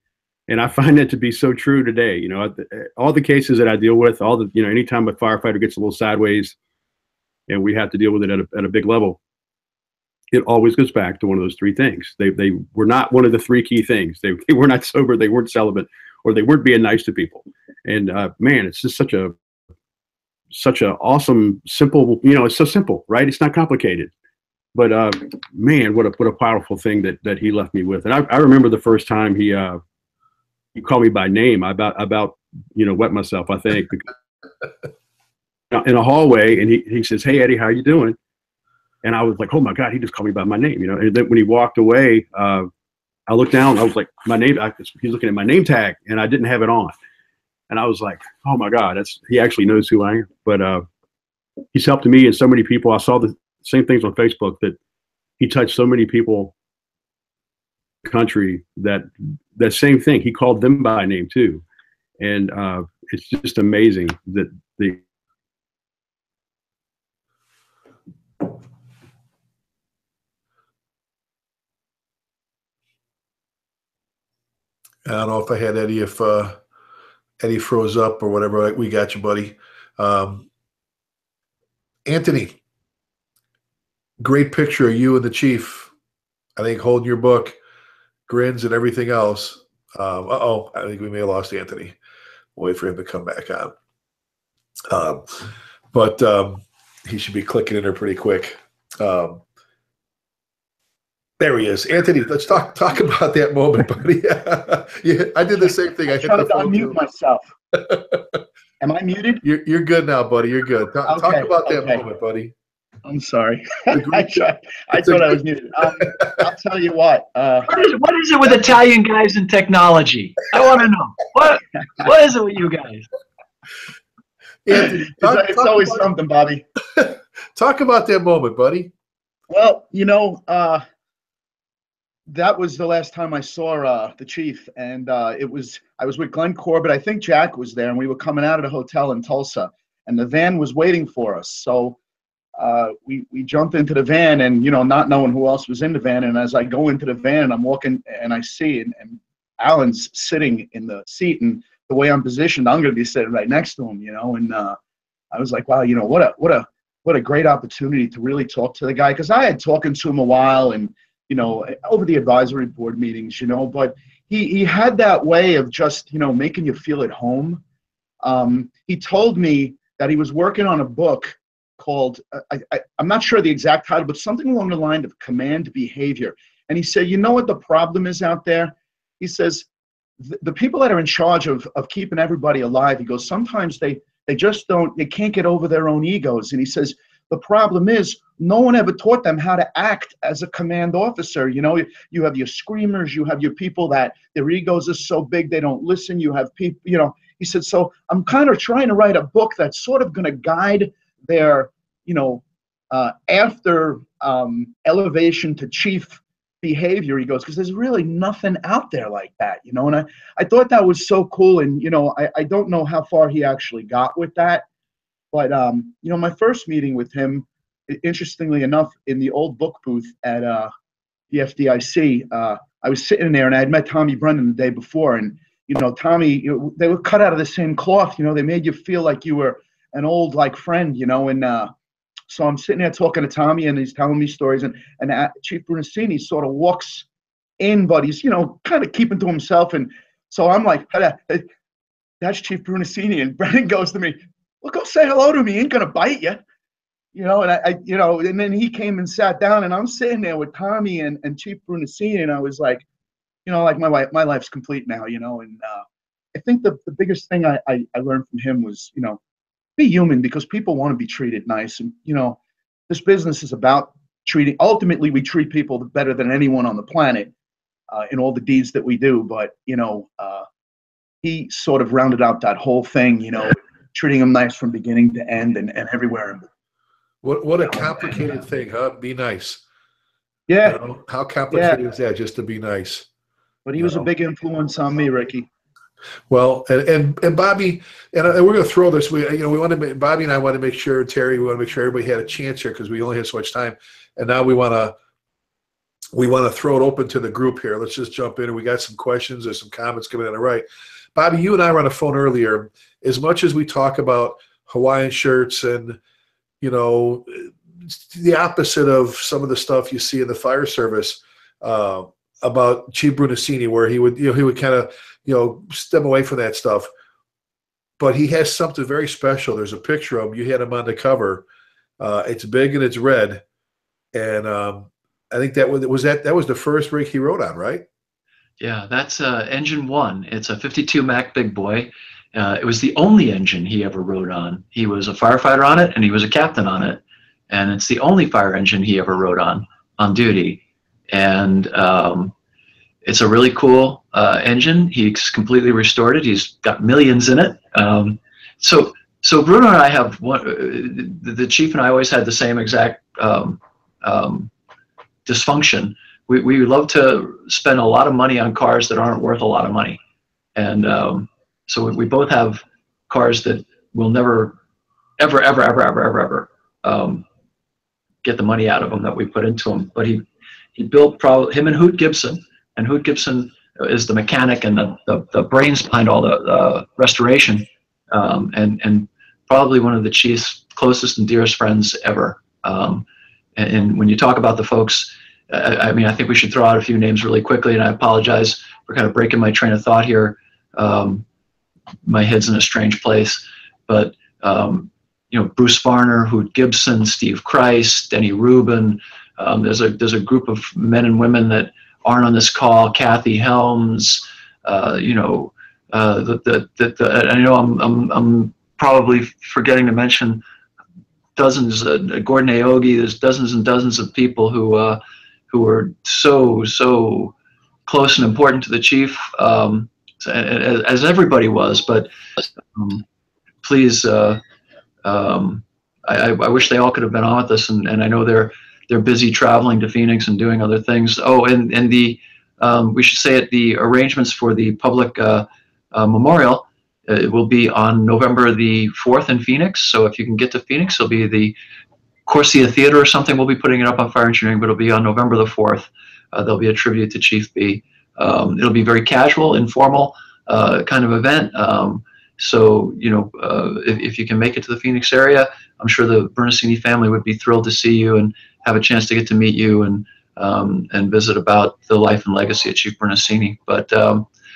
And I find that to be so true today. All the cases that I deal with, anytime a firefighter gets a little sideways and we have to deal with it at a big level, it always goes back to one of those 3 things. They were not one of the 3 key things. They were not sober, they weren't celibate, or they weren't being nice to people. And man, it's just such a awesome, simple, it's so simple, right? It's not complicated. But man, what a powerful thing that he left me with. And I remember the first time he called me by name. I about wet myself, I think, in a hallway, and he says, "Hey Eddie, how you doing?" And I was like, "Oh my God, he just called me by my name," And then when he walked away, I looked down. I was like, "My name." He's looking at my name tag, and I didn't have it on. And I was like, oh my God, he actually knows who I am. But he's helped me and so many people. I saw the same things on Facebook that he touched so many people in the country that same thing. He called them by name too. And it's just amazing that I don't know if I had Eddie, if Eddie froze up or whatever. We got you, buddy. Anthony, great picture of you and the chief. I think holding your book, grins and everything else. I think we may have lost Anthony. We'll wait for him to come back on. But he should be clicking in there pretty quick. There he is. Anthony, let's talk about that moment, buddy. Yeah, I did the same thing. I hit the phone unmute myself. Am I muted? You're good now, buddy. You're good. Talk about that moment, buddy. I'm sorry. I thought I was muted. I'll tell you what. What is it with Italian guys and technology? I want to know. What is it with you guys? Anthony, it's always something, Bobby. Talk about that moment, buddy. Well, that was the last time I saw the chief, and I was with Glenn Corbett. I think Jack was there, and we were coming out of the hotel in Tulsa, and the van was waiting for us. So we jumped into the van, and not knowing who else was in the van. And as I go into the van, and I'm walking, and I see, and Alan's sitting in the seat, and the way I'm positioned, I'm going to be sitting right next to him. And I was like, wow, what a great opportunity to really talk to the guy, because I had talking to him a while, and over the advisory board meetings, but he had that way of just, making you feel at home. He told me that he was working on a book called, I'm not sure the exact title, but something along the line of command behavior. And he said, you know what the problem is out there? He says, the people that are in charge of keeping everybody alive, he goes, sometimes they can't get over their own egos. And he says, the problem is no one ever taught them how to act as a command officer. You have your screamers, you have your people that their egos are so big they don't listen. You have people, he said, so I'm kind of trying to write a book that's sort of going to guide their, after elevation to chief behavior. He goes, because there's really nothing out there like that, and I thought that was so cool. And, I don't know how far he actually got with that. But, my first meeting with him, interestingly enough, in the old book booth at the FDIC, I was sitting there, and I had met Tommy Brennan the day before. And, Tommy, they were cut out of the same cloth. They made you feel like you were an old, friend, and so I'm sitting there talking to Tommy, and he's telling me stories. And Chief Brunacini sort of walks in, but he's, kind of keeping to himself. And so I'm like, that's Chief Brunacini. And Brennan goes to me, well, go say hello to me. He ain't gonna bite you, and and then he came and sat down, and I'm sitting there with Tommy and Chief Brunacini, and I was like, my life's complete now, and I think the biggest thing I learned from him was, be human, because people want to be treated nice, and this business is about treating. Ultimately, we treat people better than anyone on the planet in all the deeds that we do, but he sort of rounded out that whole thing, treating them nice from beginning to end and everywhere. What a complicated thing, huh? Be nice. Yeah. How complicated is that, just to be nice? But he was a big influence on me, Ricky. Well, and Bobby, and we're going to throw this. We want to. Bobby and I want to make sure, Terry, we want to make sure everybody had a chance here, because we only have so much time. And now we want to throw it open to the group here. Let's just jump in. And we got some questions. There's some comments coming in on the right. Bobby, you and I were on the phone earlier. As much as we talk about Hawaiian shirts and, the opposite of some of the stuff you see in the fire service about Chief Brunacini, where he would kind of, stem away from that stuff. But he has something very special. There's a picture of him. You had him on the cover. It's big and it's red. And I think that was the first rig he rode on, right? Yeah, that's engine 1. It's a 52 Mac Big Boy. It was the only engine he ever rode on. He was a firefighter on it, and he was a captain on it. And it's the only fire engine he ever rode on duty. And it's a really cool engine. He's completely restored it. He's got millions in it. So Bruno and I have the chief and I always had the same exact dysfunction. We love to spend a lot of money on cars that aren't worth a lot of money. And so we both have cars that will never, ever get the money out of them that we put into them. But he built him and Hoot Gibson, and Hoot Gibson is the mechanic and the brains behind all the restoration, and probably one of the chief's closest and dearest friends ever. And when you talk about the folks, I mean, I think we should throw out a few names really quickly, and I apologize for kind of breaking my train of thought here. My head's in a strange place, but you know, Bruce Varner, Hoot Gibson, Steve Christ, Denny Rubin. There's a group of men and women that aren't on this call. Kathy Helms. You know, I know I'm probably forgetting to mention dozens. Gordon Aogi. There's dozens and dozens of people who are so close and important to the chief, as everybody was. But please. I wish they all could have been on with us, and I know they're busy traveling to Phoenix and doing other things. Oh, and the we should say it, the arrangements for the public memorial it will be on November the 4th in Phoenix. So if you can get to Phoenix, it'll be the Corsia Theater or something. We'll be putting it up on Fire Engineering, but it'll be on November the 4th. There'll be a tribute to Chief B. It'll be very casual, informal kind of event. So, you know, if you can make it to the Phoenix area, I'm sure the Brunacini family would be thrilled to see you and have a chance to get to meet you and visit about the life and legacy of Chief Brunacini. But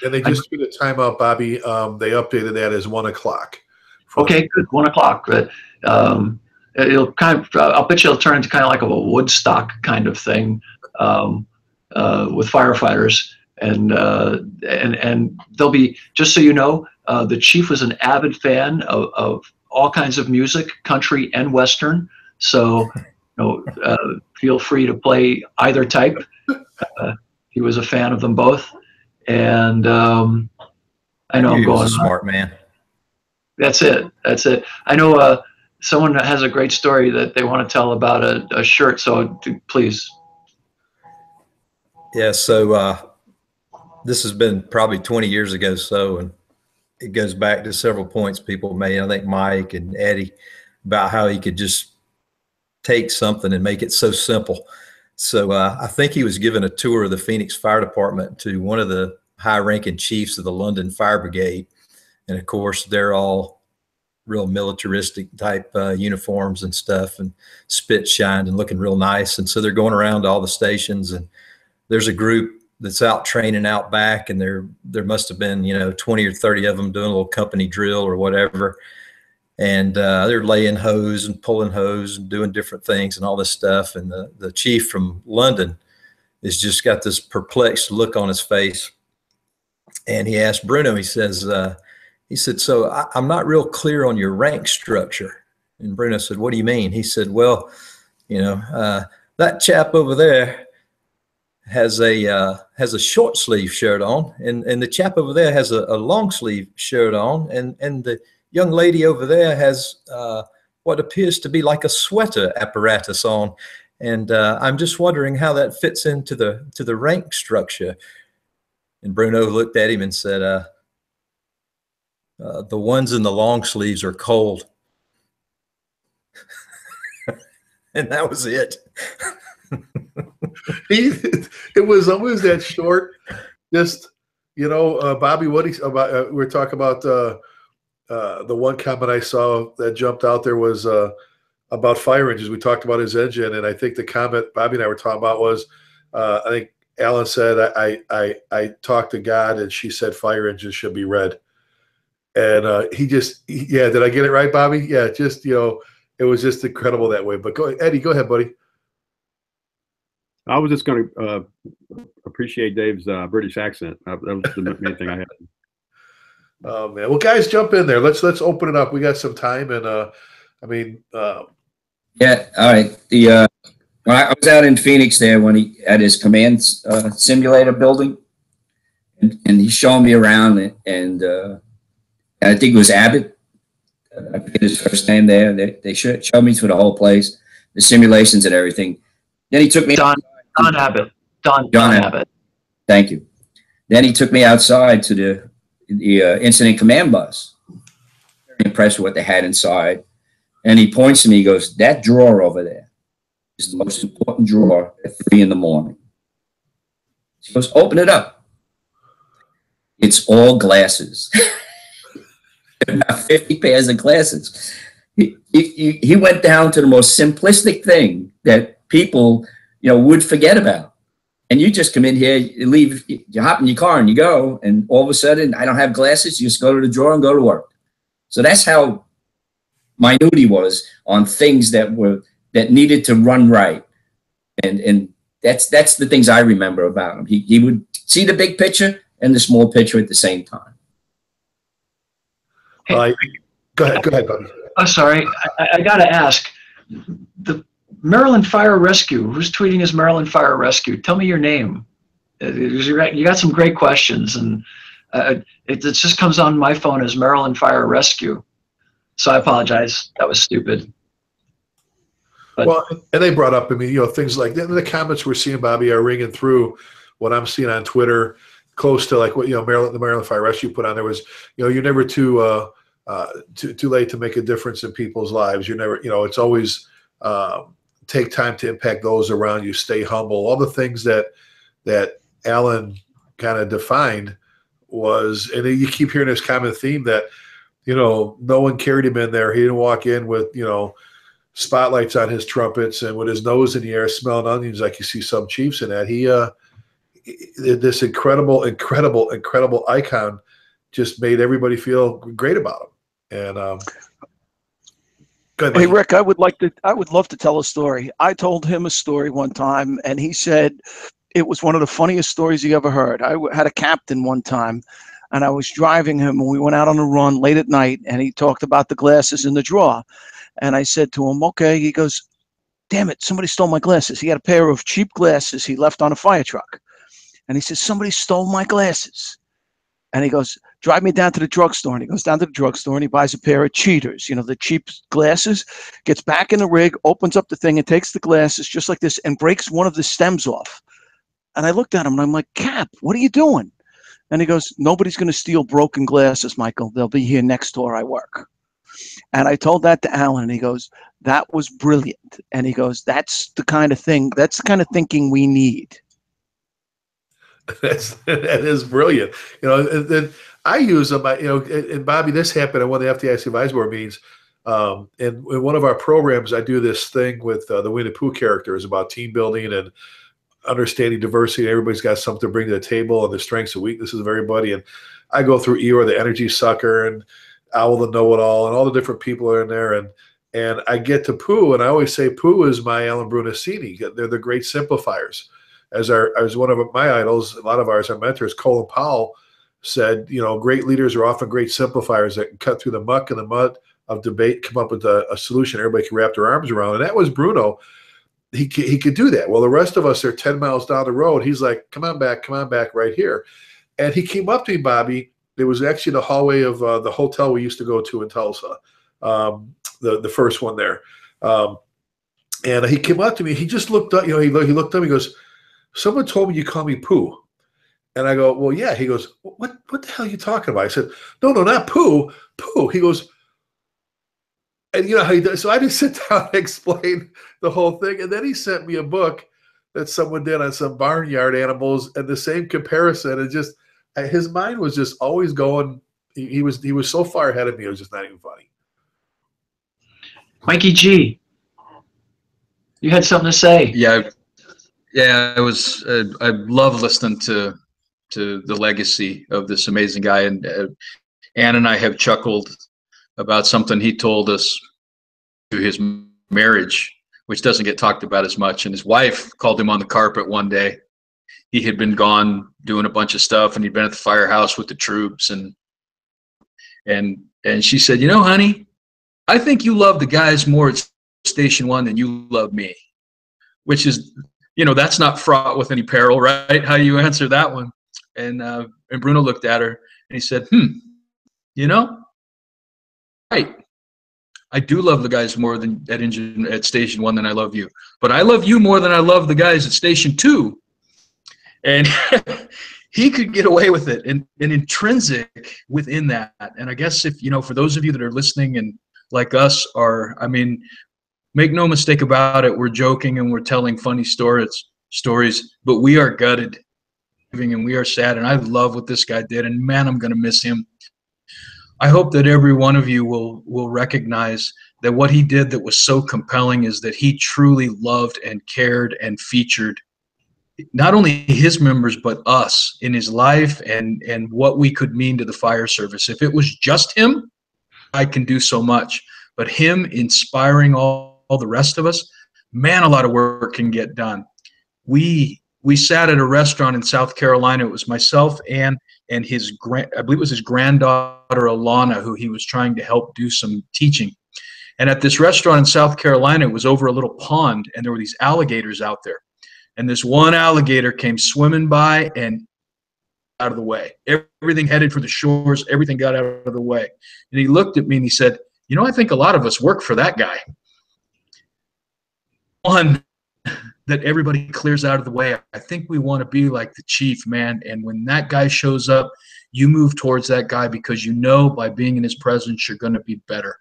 and they just threw the timeout, Bobby. They updated that as 1 o'clock. Okay, good, 1 o'clock. But it'll kind of, I'll bet you it'll turn into kind of like a Woodstock kind of thing with firefighters, and they'll be, just so you know, the chief was an avid fan of all kinds of music, country and Western. So, you know, feel free to play either type. He was a fan of them both. And I know I'm going. A smart man. That's it. That's it. I know someone has a great story that they want to tell about a shirt. So please. Yeah. So this has been probably 20 years ago. So, and it goes back to several points people made. I think Mike and Eddie about how he could just take something and make it so simple. So I think he was given a tour of the Phoenix Fire Department to one of the high-ranking chiefs of the London Fire Brigade. And, of course, they're all real militaristic type uniforms and stuff, and spit shined and looking real nice. And so they're going around to all the stations, and there's a group that's out training out back, and there must have been, you know, 20 or 30 of them doing a little company drill or whatever. And they're laying hose and pulling hose and doing different things and all this stuff. And the chief from London has just got this perplexed look on his face. And he asked Bruno, he said, so I'm not real clear on your rank structure. And Bruno said, what do you mean? He said, well, you know, that chap over there has a short sleeve shirt on, and the chap over there has a long sleeve shirt on, and the young lady over there has what appears to be like a sweater apparatus on, and I'm just wondering how that fits into the rank structure. And Bruno looked at him and said, the ones in the long sleeves are cold. And that was it. It was always that short. Just, you know, Bobby, what he's about. We're talking about the one comment I saw that jumped out there was about fire engines. We talked about his engine, and I think the comment Bobby and I were talking about was, I think Alan said, I talked to God, and she said fire engines should be red. And yeah, did I get it right, Bobby? Yeah, just, you know, it was just incredible that way. But go ahead, Eddie, go ahead, buddy. I was just going to appreciate Dave's British accent. That was the main thing I had. Oh man! Well, guys, jump in there. Let's open it up. We got some time, and I mean, yeah. All right. I was out in Phoenix there when he at his command simulator building, and he's showing me around, and I think it was Abbott. I forget his first name there. They showed me through the whole place, the simulations and everything. Then he took me. Don Abbott. Don Abbott. Thank you. Then he took me outside to the incident command bus. Very impressed with what they had inside. And he points to me, he goes, that drawer over there is the most important drawer at 3 in the morning. He goes, open it up. It's all glasses. About 50 pairs of glasses. He went down to the most simplistic thing that people, would forget about. And you just come in here, you leave, you hop in your car and you go, and all of a sudden, I don't have glasses. You just go to the drawer and go to work. So that's how minute he was on things that needed to run right. And that's the things I remember about him. He would see the big picture and the small picture at the same time. Hey, go ahead, buddy. I'm sorry. I got to ask. The Maryland Fire Rescue. Who's tweeting as Maryland Fire Rescue? Tell me your name. You got some great questions, and it just comes on my phone as Maryland Fire Rescue. So I apologize. That was stupid. But, well, and they brought up, things like that. The comments we're seeing, Bobby, are ringing through what I'm seeing on Twitter, close to like what the Maryland Fire Rescue put on there was, you're never too late to make a difference in people's lives. You're never, it's always take time to impact those around you. Stay humble. All the things that Alan kind of defined was, and you keep hearing this common theme that, no one carried him in there. He didn't walk in with, spotlights on his trumpets and with his nose in the air smelling onions like you see some chiefs in that. This incredible icon just made everybody feel great about him. And go ahead, hey Rick, I would love to tell a story. I told him a story one time, and he said it was one of the funniest stories he ever heard. I had a captain one time, and I was driving him, and we went out on a run late at night, and he talked about the glasses in the drawer. And I said to him, okay. He goes, damn it, somebody stole my glasses. He had a pair of cheap glasses he left on a fire truck. And he says, somebody stole my glasses. And he goes, drive me down to the drugstore. And he goes down to the drugstore and he buys a pair of cheaters, the cheap glasses, gets back in the rig, opens up the thing and takes the glasses just like this and breaks one of the stems off. And I looked at him and I'm like, Cap, what are you doing? And he goes, nobody's going to steal broken glasses, Michael. They'll be here next door I work. And I told that to Alan, and he goes, that was brilliant. And he goes, that's the kind of thinking we need. That is brilliant. And I use them, and Bobby, this happened at one of the FDIC advisory board meetings. In one of our programs, I do this thing with the Winnie the Pooh characters about team building and understanding diversity. Everybody's got something to bring to the table and the strengths and weaknesses of everybody. And I go through Eeyore, the energy sucker, and Owl, the know-it-all, and all the different people are in there. And I get to Pooh, and I always say Pooh is my Alan Brunacini. They're the great simplifiers. As one of my idols, a lot of ours, our mentors, Colin Powell, said, great leaders are often great simplifiers that can cut through the muck and the mud of debate, come up with a solution everybody can wrap their arms around. And that was Bruno. He could do that. Well, the rest of us are 10 miles down the road. He's like, come on back right here. And he came up to me, Bobby. It was actually the hallway of the hotel we used to go to in Tulsa, the first one there. And he came up to me. He just looked up. He looked up. He goes, someone told me you call me Pooh. And I go, well, yeah. He goes, what the hell are you talking about? I said, no, not Pooh. Pooh. He goes, and how he does. So I just sit down and explain the whole thing. And then he sent me a book that someone did on some barnyard animals and the same comparison. And just his mind was just always going. He was so far ahead of me. It was just not even funny. Mikey G, you had something to say. Yeah. I was. I love listening to the legacy of this amazing guy, and Ann and I have chuckled about something he told us to his marriage, which doesn't get talked about as much. And his wife called him on the carpet one day. He had been gone doing a bunch of stuff, and he'd been at the firehouse with the troops, and she said, honey, I think you love the guys more at Station 1 than you love me, which is, that's not fraught with any peril, right? How you answer that one. And Bruno looked at her and he said, right. I do love the guys more than at Station 1 than I love you. But I love you more than I love the guys at Station 2. And he could get away with it, and intrinsic within that. And I guess if, for those of you that are listening and like us make no mistake about it, we're joking and we're telling funny stories, but we are gutted and we are sad. And I love what this guy did, and man, I'm going to miss him. I hope that every one of you will recognize that what he did that was so compelling is that he truly loved and cared and featured not only his members, but us in his life and what we could mean to the fire service. If it was just him, I can do so much. But him inspiring all the rest of us, man, a lot of work can get done. We sat at a restaurant in South Carolina. It was myself and his I believe it was his granddaughter Alana, who he was trying to help do some teaching. And at this restaurant in South Carolina, it was over a little pond, and there were these alligators out there. And this one alligator came swimming by and out of the way. Everything headed for the shores. Everything got out of the way. And he looked at me and he said, I think a lot of us work for that guy. One, that everybody clears out of the way. I think we want to be like the chief, man. And when that guy shows up, you move towards that guy because by being in his presence, you're going to be better.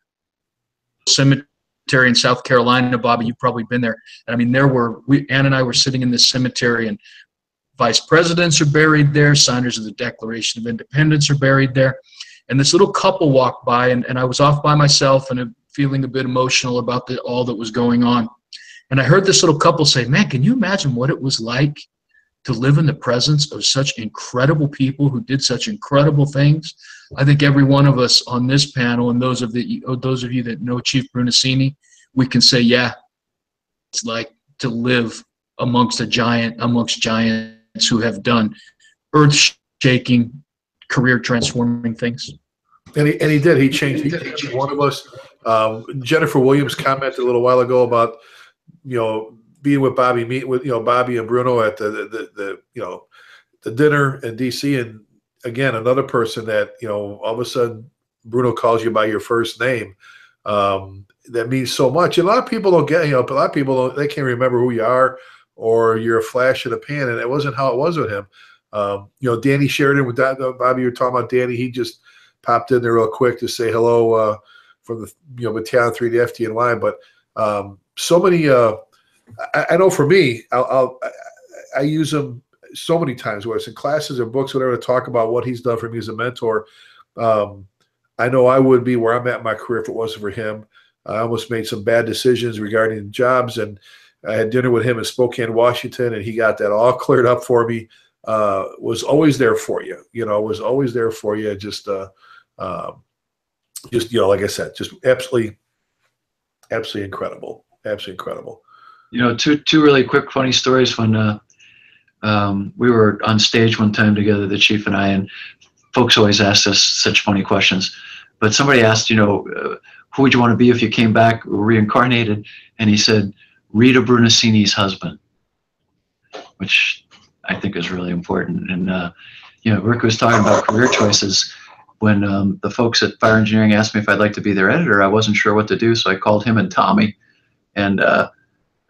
Cemetery in South Carolina, Bobby, you've probably been there. And Ann and I were sitting in this cemetery, and vice presidents are buried there. Signers of the Declaration of Independence are buried there. And this little couple walked by, and I was off by myself and feeling a bit emotional about all that was going on. And I heard this little couple say, man, can you imagine what it was like to live in the presence of such incredible people who did such incredible things? I think every one of us on this panel, and those of you that know Chief Brunacini, we can say, yeah, it's like to live amongst giants who have done earth-shaking, career-transforming things. And he did. He changed one of us. Jennifer Williams commented a little while ago about being with Bobby, meeting with Bobby and Bruno at the dinner in DC, and again another person that all of a sudden Bruno calls you by your first name. That means so much. And a lot of people don't get. A lot of people they can't remember who you are, or you're a flash in the pan, and it wasn't how it was with him. Danny Sheridan with Bobby. You're talking about Danny. He just popped in there real quick to say hello from the Battalion 3, the FDNY. But so many. I know for me, I use him so many times, whether it's in classes or books, whatever, to talk about what he's done for me as a mentor. I know I wouldn't be where I'm at in my career if it wasn't for him. I almost made some bad decisions regarding jobs, and I had dinner with him in Spokane, Washington, and he got that all cleared up for me. Was always there for you, was always there for you. Just like I said, just absolutely incredible. Absolutely incredible. Two really quick funny stories. When we were on stage one time together, the chief and I, and folks always ask us such funny questions. But somebody asked, who would you want to be if you came back reincarnated? And he said, Rita Brunacini's husband, which I think is really important. And, Rick was talking about career choices. When the folks at Fire Engineering asked me if I'd like to be their editor, I wasn't sure what to do, so I called him and Tommy. And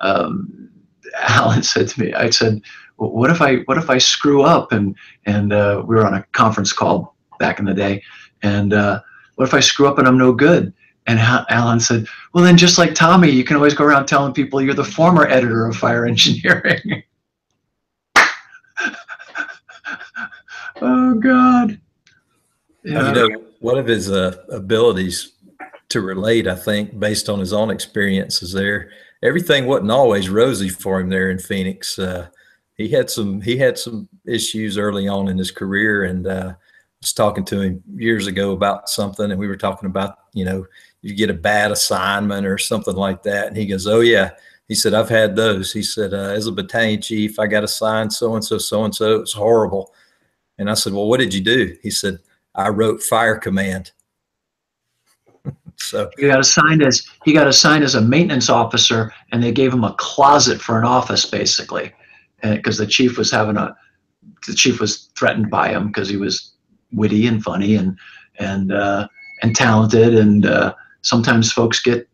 Alan said to me, I said, well, what if I screw up? And we were on a conference call back in the day. And what if I screw up and I'm no good? And Alan said, well, then just like Tommy, you can always go around telling people you're the former editor of Fire Engineering. Oh, God. Yeah. One of his abilities to relate, I think, based on his own experiences there, everything wasn't always rosy for him there in Phoenix. He had some issues early on in his career, and I was talking to him years ago about something, and we were talking about, you get a bad assignment or something like that. And he goes, oh, yeah. He said, I've had those. He said, as a battalion chief, I got assigned so-and-so, so-and-so. It's horrible. And I said, well, what did you do? He said, I wrote Fire Command. So he got assigned as a maintenance officer, and they gave him a closet for an office, basically, because the chief was having a the chief was threatened by him because he was witty and funny and talented, and sometimes folks get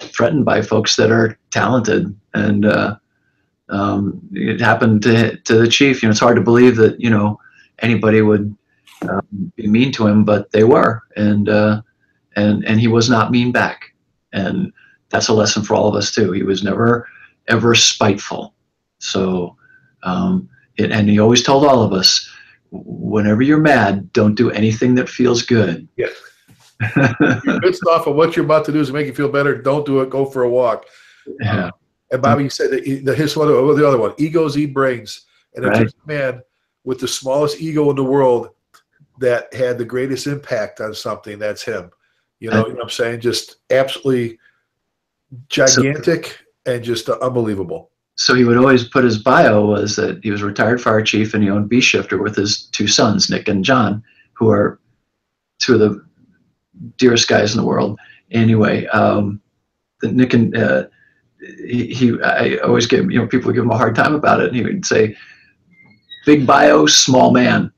threatened by folks that are talented, and it happened to the chief. It's hard to believe that anybody would be mean to him, but they were, and he was not mean back, and that's a lesson for all of us too. He was never ever spiteful. So and he always told all of us, whenever you're mad, don't do anything that feels good. Yes. If you're pissed off of what you're about to do is make you feel better, don't do it. Go for a walk. Yeah. And Bobby, you said that the other one, egos eat brains. And if there's a man with the smallest ego in the world that had the greatest impact on something, that's him. You know what I'm saying? Just absolutely gigantic and just unbelievable. So he would always put his bio was that he was a retired fire chief and he owned B Shifter with his two sons, Nick and John, who are two of the dearest guys in the world. Anyway, Nick and I always give people would give him a hard time about it, and he would say, "Big bio, small man."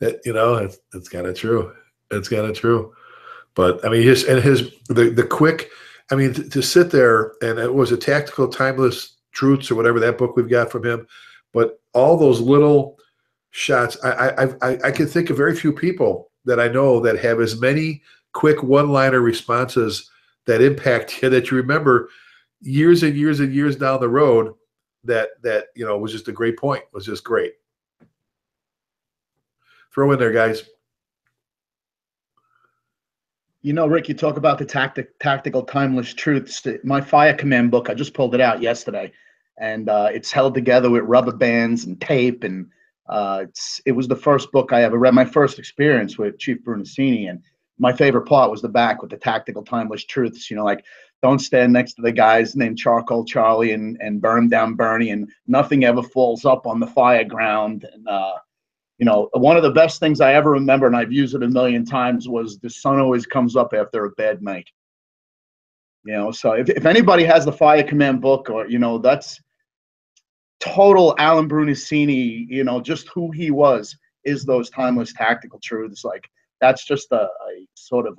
It's kind of true. It's kind of true. But I mean, the quick. I mean, to sit there, and it was a Tactical Timeless Truths or whatever that book we've got from him. But all those little shots, I can think of very few people that I know that have as many quick one-liner responses that impact you, that you remember years and years and years down the road. That was just a great point. It was just great. Throw in there, guys. Rick, you talk about the tactical timeless truths. My fire command book, I just pulled it out yesterday, and it's held together with rubber bands and tape, and it was the first book I ever read, my first experience with Chief Brunacini, and my favorite part was the back with the tactical timeless truths, like don't stand next to the guys named Charcoal Charlie and burn down Bernie, and nothing ever falls up on the fire ground, and one of the best things I ever remember, and I've used it a million times, was the sun always comes up after a bad night. So if anybody has the Fire Command book, or, that's total Alan Brunacini, just who he was, is those timeless tactical truths. Like, that's just a sort of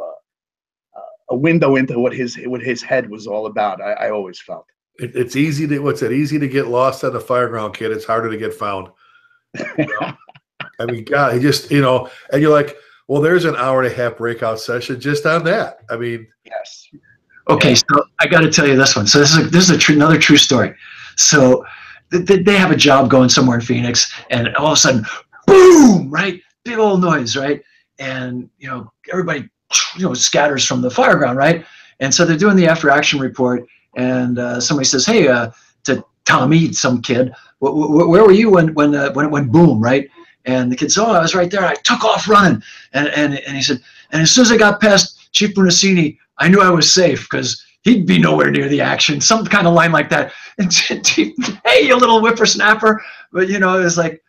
a window into what his head was all about. I always felt. It's easy to get lost on the fireground, kid. It's harder to get found. I mean, God, he just, and you're like, well, there's an hour and a half breakout session just on that. I mean, yes. Okay, so I got to tell you this one. So this is another true story. So they have a job going somewhere in Phoenix, and all of a sudden, boom! Right, big old noise, right, and everybody, scatters from the fireground, right, and so they're doing the after action report, and somebody says, "Hey, to Tommy, some kid, where were you when it went boom, right?" And the kid said, "Oh, I was right there. I took off running." And he said, "And as soon as I got past Chief Brunacini, I knew I was safe because he'd be nowhere near the action." Some kind of line like that. And hey, you little whippersnapper. But, it was like,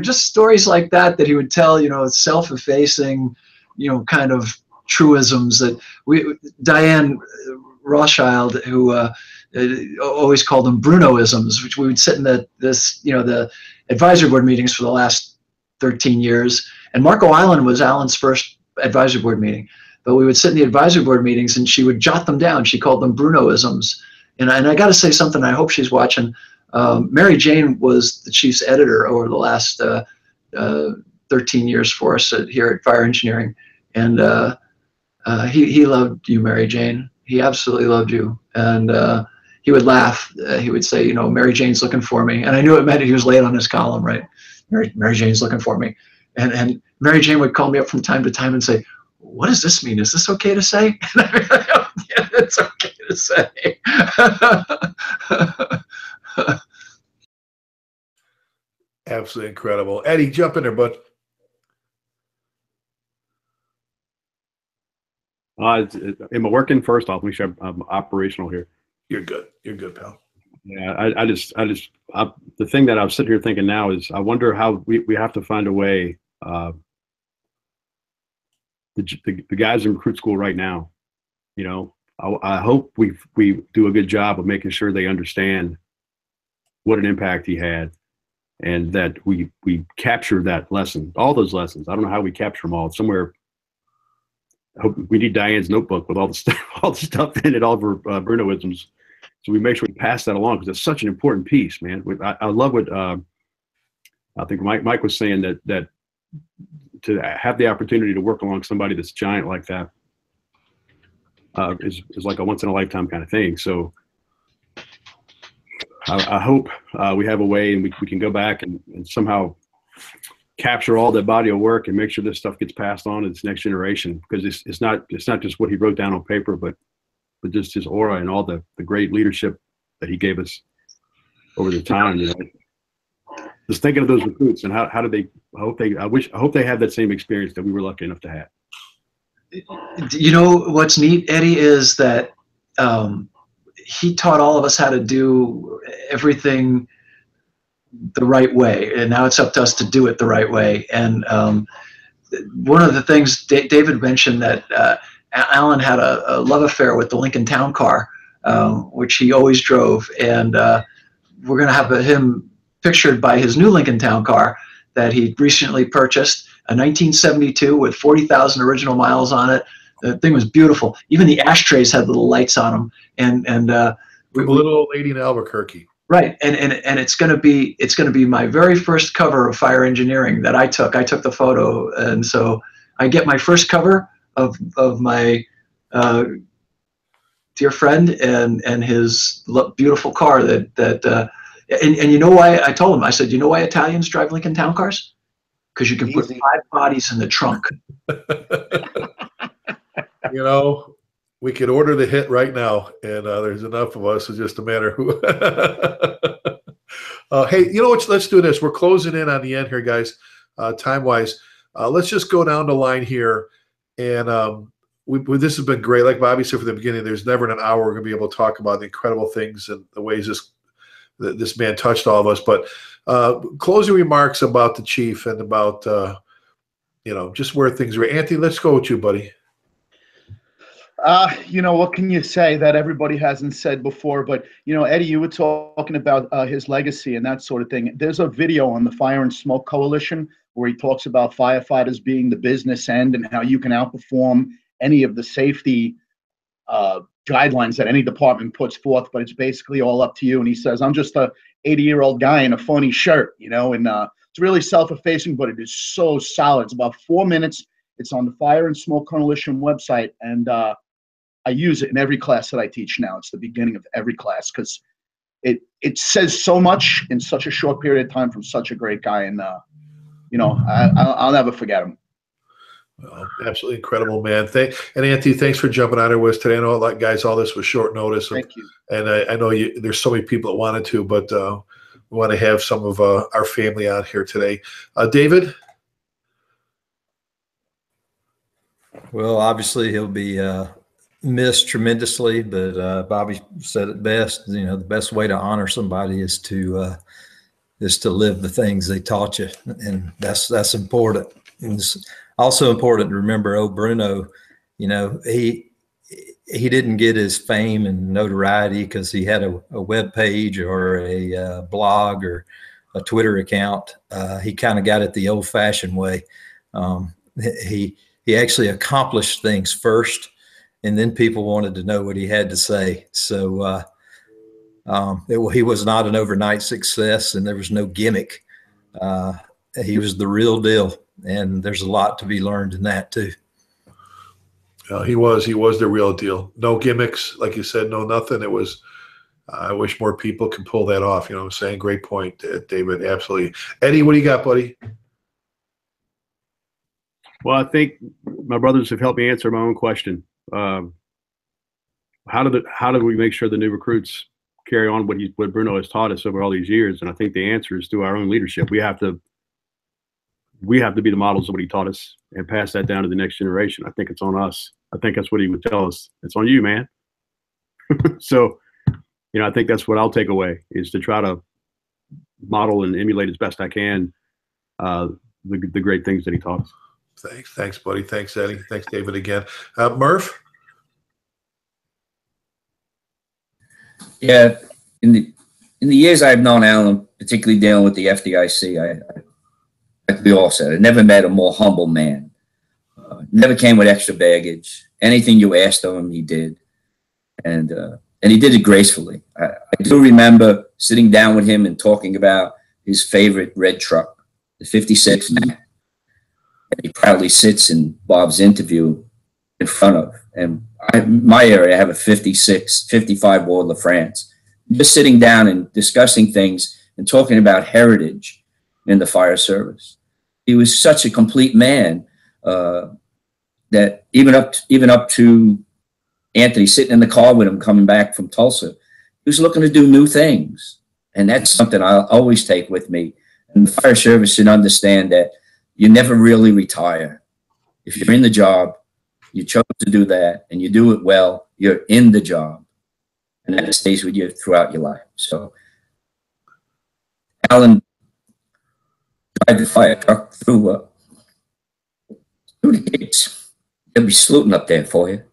just stories like that he would tell, self-effacing, kind of truisms that Diane Rothschild, who always called them Brunoisms, which we would sit in the advisory board meetings for the last 13 years. And Marco Island was Alan's first advisory board meeting. But we would sit in the advisory board meetings and she would jot them down. She called them Brunoisms. And I got to say something, I hope she's watching. Mary Jane was the chief's editor over the last 13 years for us here at Fire Engineering. And he loved you, Mary Jane. He absolutely loved you. And he would laugh. He would say, Mary Jane's looking for me. And I knew it meant he was late on his column, right? Mary Jane's looking for me. And Mary Jane would call me up from time to time and say, "What does this mean? Is this okay to say?" And I'd be like, "Oh, yeah, it's okay to say." Absolutely incredible. Eddie, jump in there, bud. Am I working? First off, make sure I'm operational here. You're good. You're good, pal. Yeah, the thing that I'm sitting here thinking now is, I wonder how we have to find a way. The guys in recruit school right now, I hope we do a good job of making sure they understand what an impact he had, and that we capture that lesson, all those lessons. I don't know how we capture them all. Somewhere, I hope we need Diane's notebook with all the stuff in it, all of her Brunoisms, so we make sure we pass that along, because it's such an important piece, man. I love what I think Mike was saying, that to have the opportunity to work along somebody that's giant like that is like a once in a lifetime kind of thing. So I hope we have a way, and we can go back and somehow capture all that body of work and make sure this stuff gets passed on to this next generation, because it's not just what he wrote down on paper, but just his aura and all the great leadership that he gave us over the time. You know, just thinking of those recruits and how did they? I hope they have that same experience that we were lucky enough to have. You know what's neat, Eddie, is that he taught all of us how to do everything the right way, and now it's up to us to do it the right way. And one of the things David mentioned, that Alan had a love affair with the Lincoln Town Car, which he always drove, and we're going to have him pictured by his new Lincoln Town Car that he recently purchased, a 1972 with 40,000 original miles on it. The thing was beautiful. Even the ashtrays had little lights on them, and little old lady in Albuquerque. Right, and it's going to be my very first cover of Fire Engineering that I took. I took the photo, and so I get my first cover of my dear friend and his beautiful car and you know why? I told him, I said, you know why Italians drive Lincoln Town Cars? Because you can put 5 bodies in the trunk. You know, we could order the hit right now, and there's enough of us. It's just a matter who. Hey, you know what? Let's do this. We're closing in on the end here, guys, time-wise. Let's just go down the line here, and this has been great. Like Bobby said from the beginning, there's never in an hour we're going to be able to talk about the incredible things and the ways this man touched all of us. But closing remarks about the chief and about just where things are. Anthony, let's go with you, buddy. What can you say that everybody hasn't said before? But, Eddie, you were talking about his legacy and that sort of thing. There's a video on the Fire and Smoke Coalition where he talks about firefighters being the business end and how you can outperform any of the safety guidelines that any department puts forth, but it's basically all up to you. And he says, I'm just a 80-year-old guy in a funny shirt, and it's really self-effacing, but it is so solid. It's about 4 minutes. It's on the Fire and Smoke Coalition website, and I use it in every class that I teach now. It's the beginning of every class because it says so much in such a short period of time from such a great guy, and I'll never forget him. Well, absolutely incredible, man. And Anthony, thanks for jumping on here with us today. I know, like guys, all this was short notice. Thank you. And I know there's so many people that wanted to, but we want to have some of our family on here today. David? Well, obviously he'll be missed tremendously, but Bobby said it best. The best way to honor somebody is to live the things they taught you, and that's important. And it's also important to remember, Bruno, he didn't get his fame and notoriety because he had a web page or a blog or a Twitter account. He kind of got it the old-fashioned way. He actually accomplished things first, and then people wanted to know what he had to say. So he was not an overnight success, and there was no gimmick. He was the real deal, and there's a lot to be learned in that too. He was the real deal. No gimmicks, like you said, no nothing. It was. I wish more people could pull that off. You know what I'm saying? Great point, David. Absolutely. Eddie, what do you got, buddy? Well, I think my brothers have helped me answer my own question. How do we make sure the new recruits carry on what Bruno has taught us over all these years? And I think the answer is through our own leadership. We have to be the models of what he taught us and pass that down to the next generation. I think it's on us. I think that's what he would tell us. It's on you, man. So, I think that's what I'll take away, is to try to model and emulate as best I can the great things that he taught us. Thanks, buddy. Thanks, Eddie. Thanks, David, again. Murph? Yeah, in the years I've known Alan, particularly dealing with the FDIC, like we all said, I never met a more humble man. Never came with extra baggage. Anything you asked of him, he did, and he did it gracefully. I do remember sitting down with him and talking about his favorite red truck, the '56 Mac. And he proudly sits in Bob's interview in front of. And my area, I have a '55 Ward LaFrance. Just sitting down and discussing things and talking about heritage in the fire service. He was such a complete man that even up to Anthony sitting in the car with him coming back from Tulsa, he was looking to do new things. And that's something I'll always take with me. And the fire service should understand that you never really retire. If you're in the job, you chose to do that, and you do it well, you're in the job. And that stays with you throughout your life. So Alan drive the fire truck through the gates. They'll be saluting up there for you.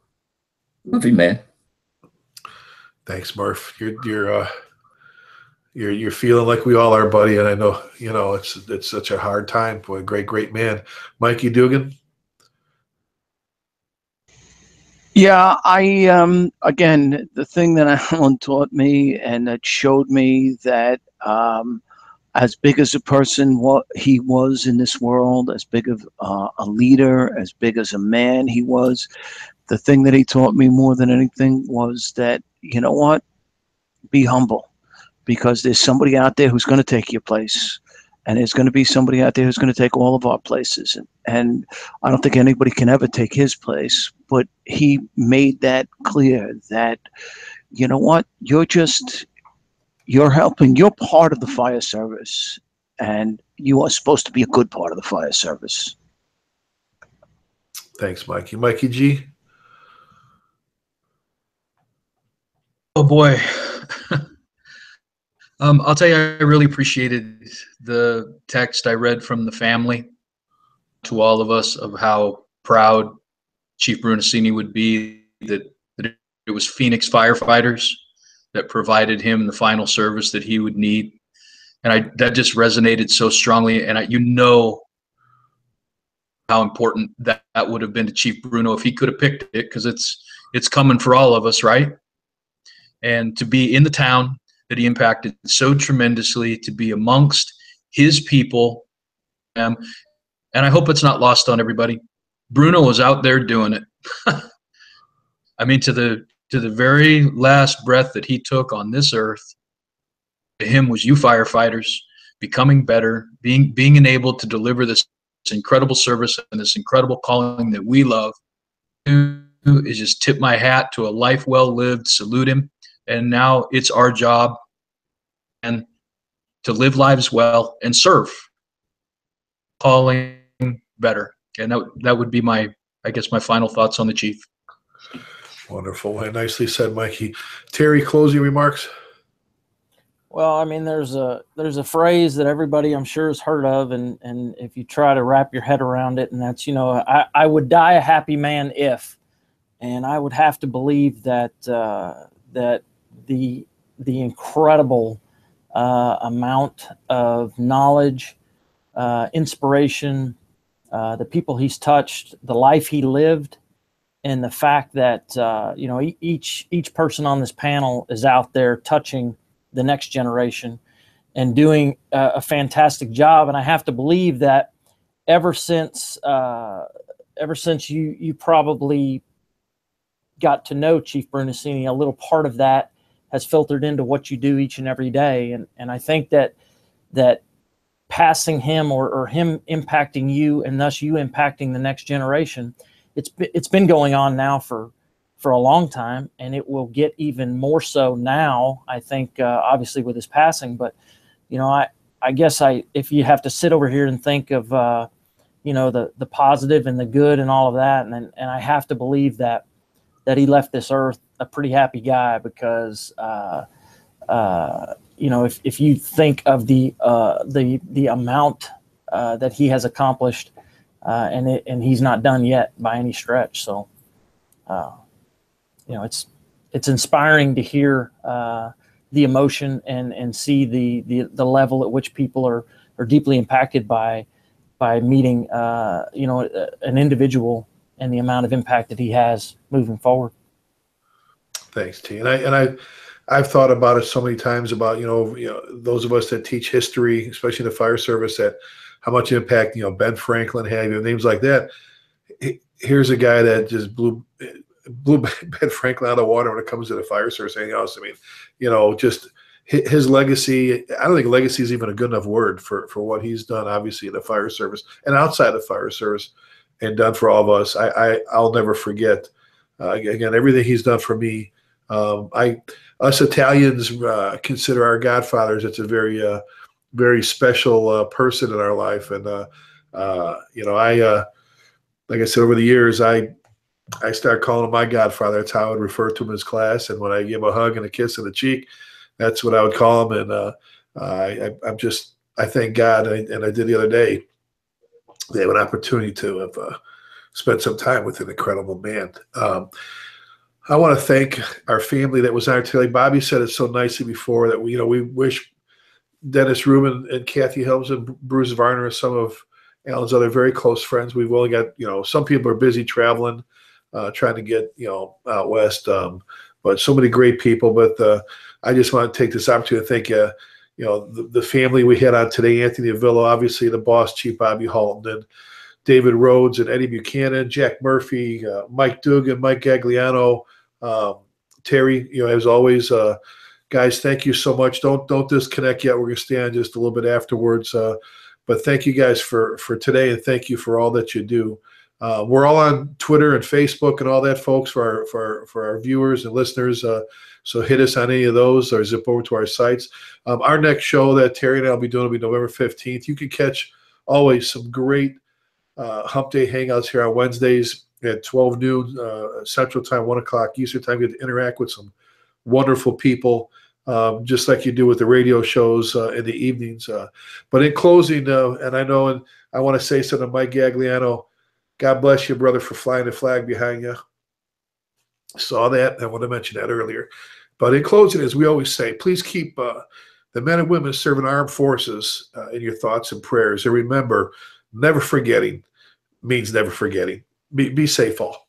Love you, man. Thanks, Murph. You're feeling like we all are, buddy. And I know, it's such a hard time for a great man. Mikey Dugan. Yeah, again, the thing that Alan taught me and that showed me that as big as a person what he was in this world, as big of a leader, as big as a man he was, the thing that he taught me more than anything was that, you know what, be humble, because there's somebody out there who's going to take your place. And there's going to be somebody out there who's going to take all of our places. And I don't think anybody can ever take his place. But he made that clear that, you know what, you're helping. You're part of the fire service. And you are supposed to be a good part of the fire service. Thanks, Mikey. Mikey G. Oh, boy. I'll tell you, I really appreciated the text I read from the family to all of us of how proud Chief Brunacini would be that it was Phoenix firefighters that provided him the final service that he would need. And that just resonated so strongly. And how important that would have been to Chief Bruno if he could have picked it, because it's coming for all of us, right? And to be in the town that he impacted so tremendously, to be amongst his people. And I hope it's not lost on everybody. Bruno was out there doing it. I mean, to the very last breath that he took on this earth, to him was you firefighters becoming better, being enabled to deliver this incredible service and this incredible calling that we love. Is just tip my hat to a life well lived, salute him. And now it's our job and to live lives well and serve, calling better. And that would be my final thoughts on the chief. Wonderful. And nicely said, Mikey. Terry, closing remarks. Well, I mean, there's a phrase that everybody I'm sure has heard of, and if you try to wrap your head around it, and that's, I would die a happy man if, and I would have to believe that that the incredible amount of knowledge, inspiration, the people he's touched, the life he lived, and the fact that each person on this panel is out there touching the next generation and doing a fantastic job. And I have to believe that ever since you probably got to know Chief Brunacini, a little part of that has filtered into what you do each and every day. And I think that passing him or him impacting you and thus you impacting the next generation, it's been going on now for a long time, and it will get even more so now, I think, obviously with his passing. But, I guess if you have to sit over here and think of, the positive and the good and all of that, and I have to believe that he left this earth a pretty happy guy, because, if you think of the amount that he has accomplished, and he's not done yet by any stretch. So, it's inspiring to hear the emotion and see the level at which people are deeply impacted by meeting an individual and the amount of impact that he has moving forward. Thanks, T. And I've thought about it so many times about those of us that teach history, especially in the fire service, that how much impact Ben Franklin had, names like that. Here's a guy that just blew Ben Franklin out of the water when it comes to the fire service. Anything else? I mean, just his legacy. I don't think legacy is even a good enough word for what he's done, obviously, in the fire service and outside the fire service, and done for all of us. I'll never forget. Again, everything he's done for me. Us Italians consider our godfathers. It's a very very special person in our life, and like I said, over the years, I started calling him my godfather. That's how I would refer to him in his class. And when I give him a hug and a kiss on the cheek, that's what I would call him. And I thank God, and I did the other day, they have an opportunity to have spent some time with an incredible man. I want to thank our family that was on today. Bobby said it so nicely before that we wish Dennis Rubin and Kathy Helms and Bruce Varner are some of Alan's other very close friends. We've only got, some people are busy traveling, trying to get, out west, but so many great people. But I just want to take this opportunity to thank the family we had on today, Anthony Avila, obviously the boss, Chief Bobby Halton, and David Rhodes and Eddie Buchanan, Jack Murphy, Mike Dugan, Mike Gagliano, Terry, as always, guys, thank you so much. Don't disconnect yet. We're going to stay on just a little bit afterwards. But thank you guys for today, and thank you for all that you do. We're all on Twitter and Facebook and all that, folks, for our viewers and listeners. So hit us on any of those or zip over to our sites. Our next show that Terry and I will be doing will be November 15th. You can catch always some great Humpday Hangouts here on Wednesdays at 12 noon Central Time, 1 o'clock Eastern Time. You get to interact with some wonderful people, just like you do with the radio shows in the evenings. But in closing, and I know, and I want to say something to Mike Gagliano, God bless you, brother, for flying the flag behind you. Saw that. I want to mention that earlier. But in closing, as we always say, please keep the men and women serving armed forces in your thoughts and prayers. And remember, never forgetting means never forgetting. Be safe all.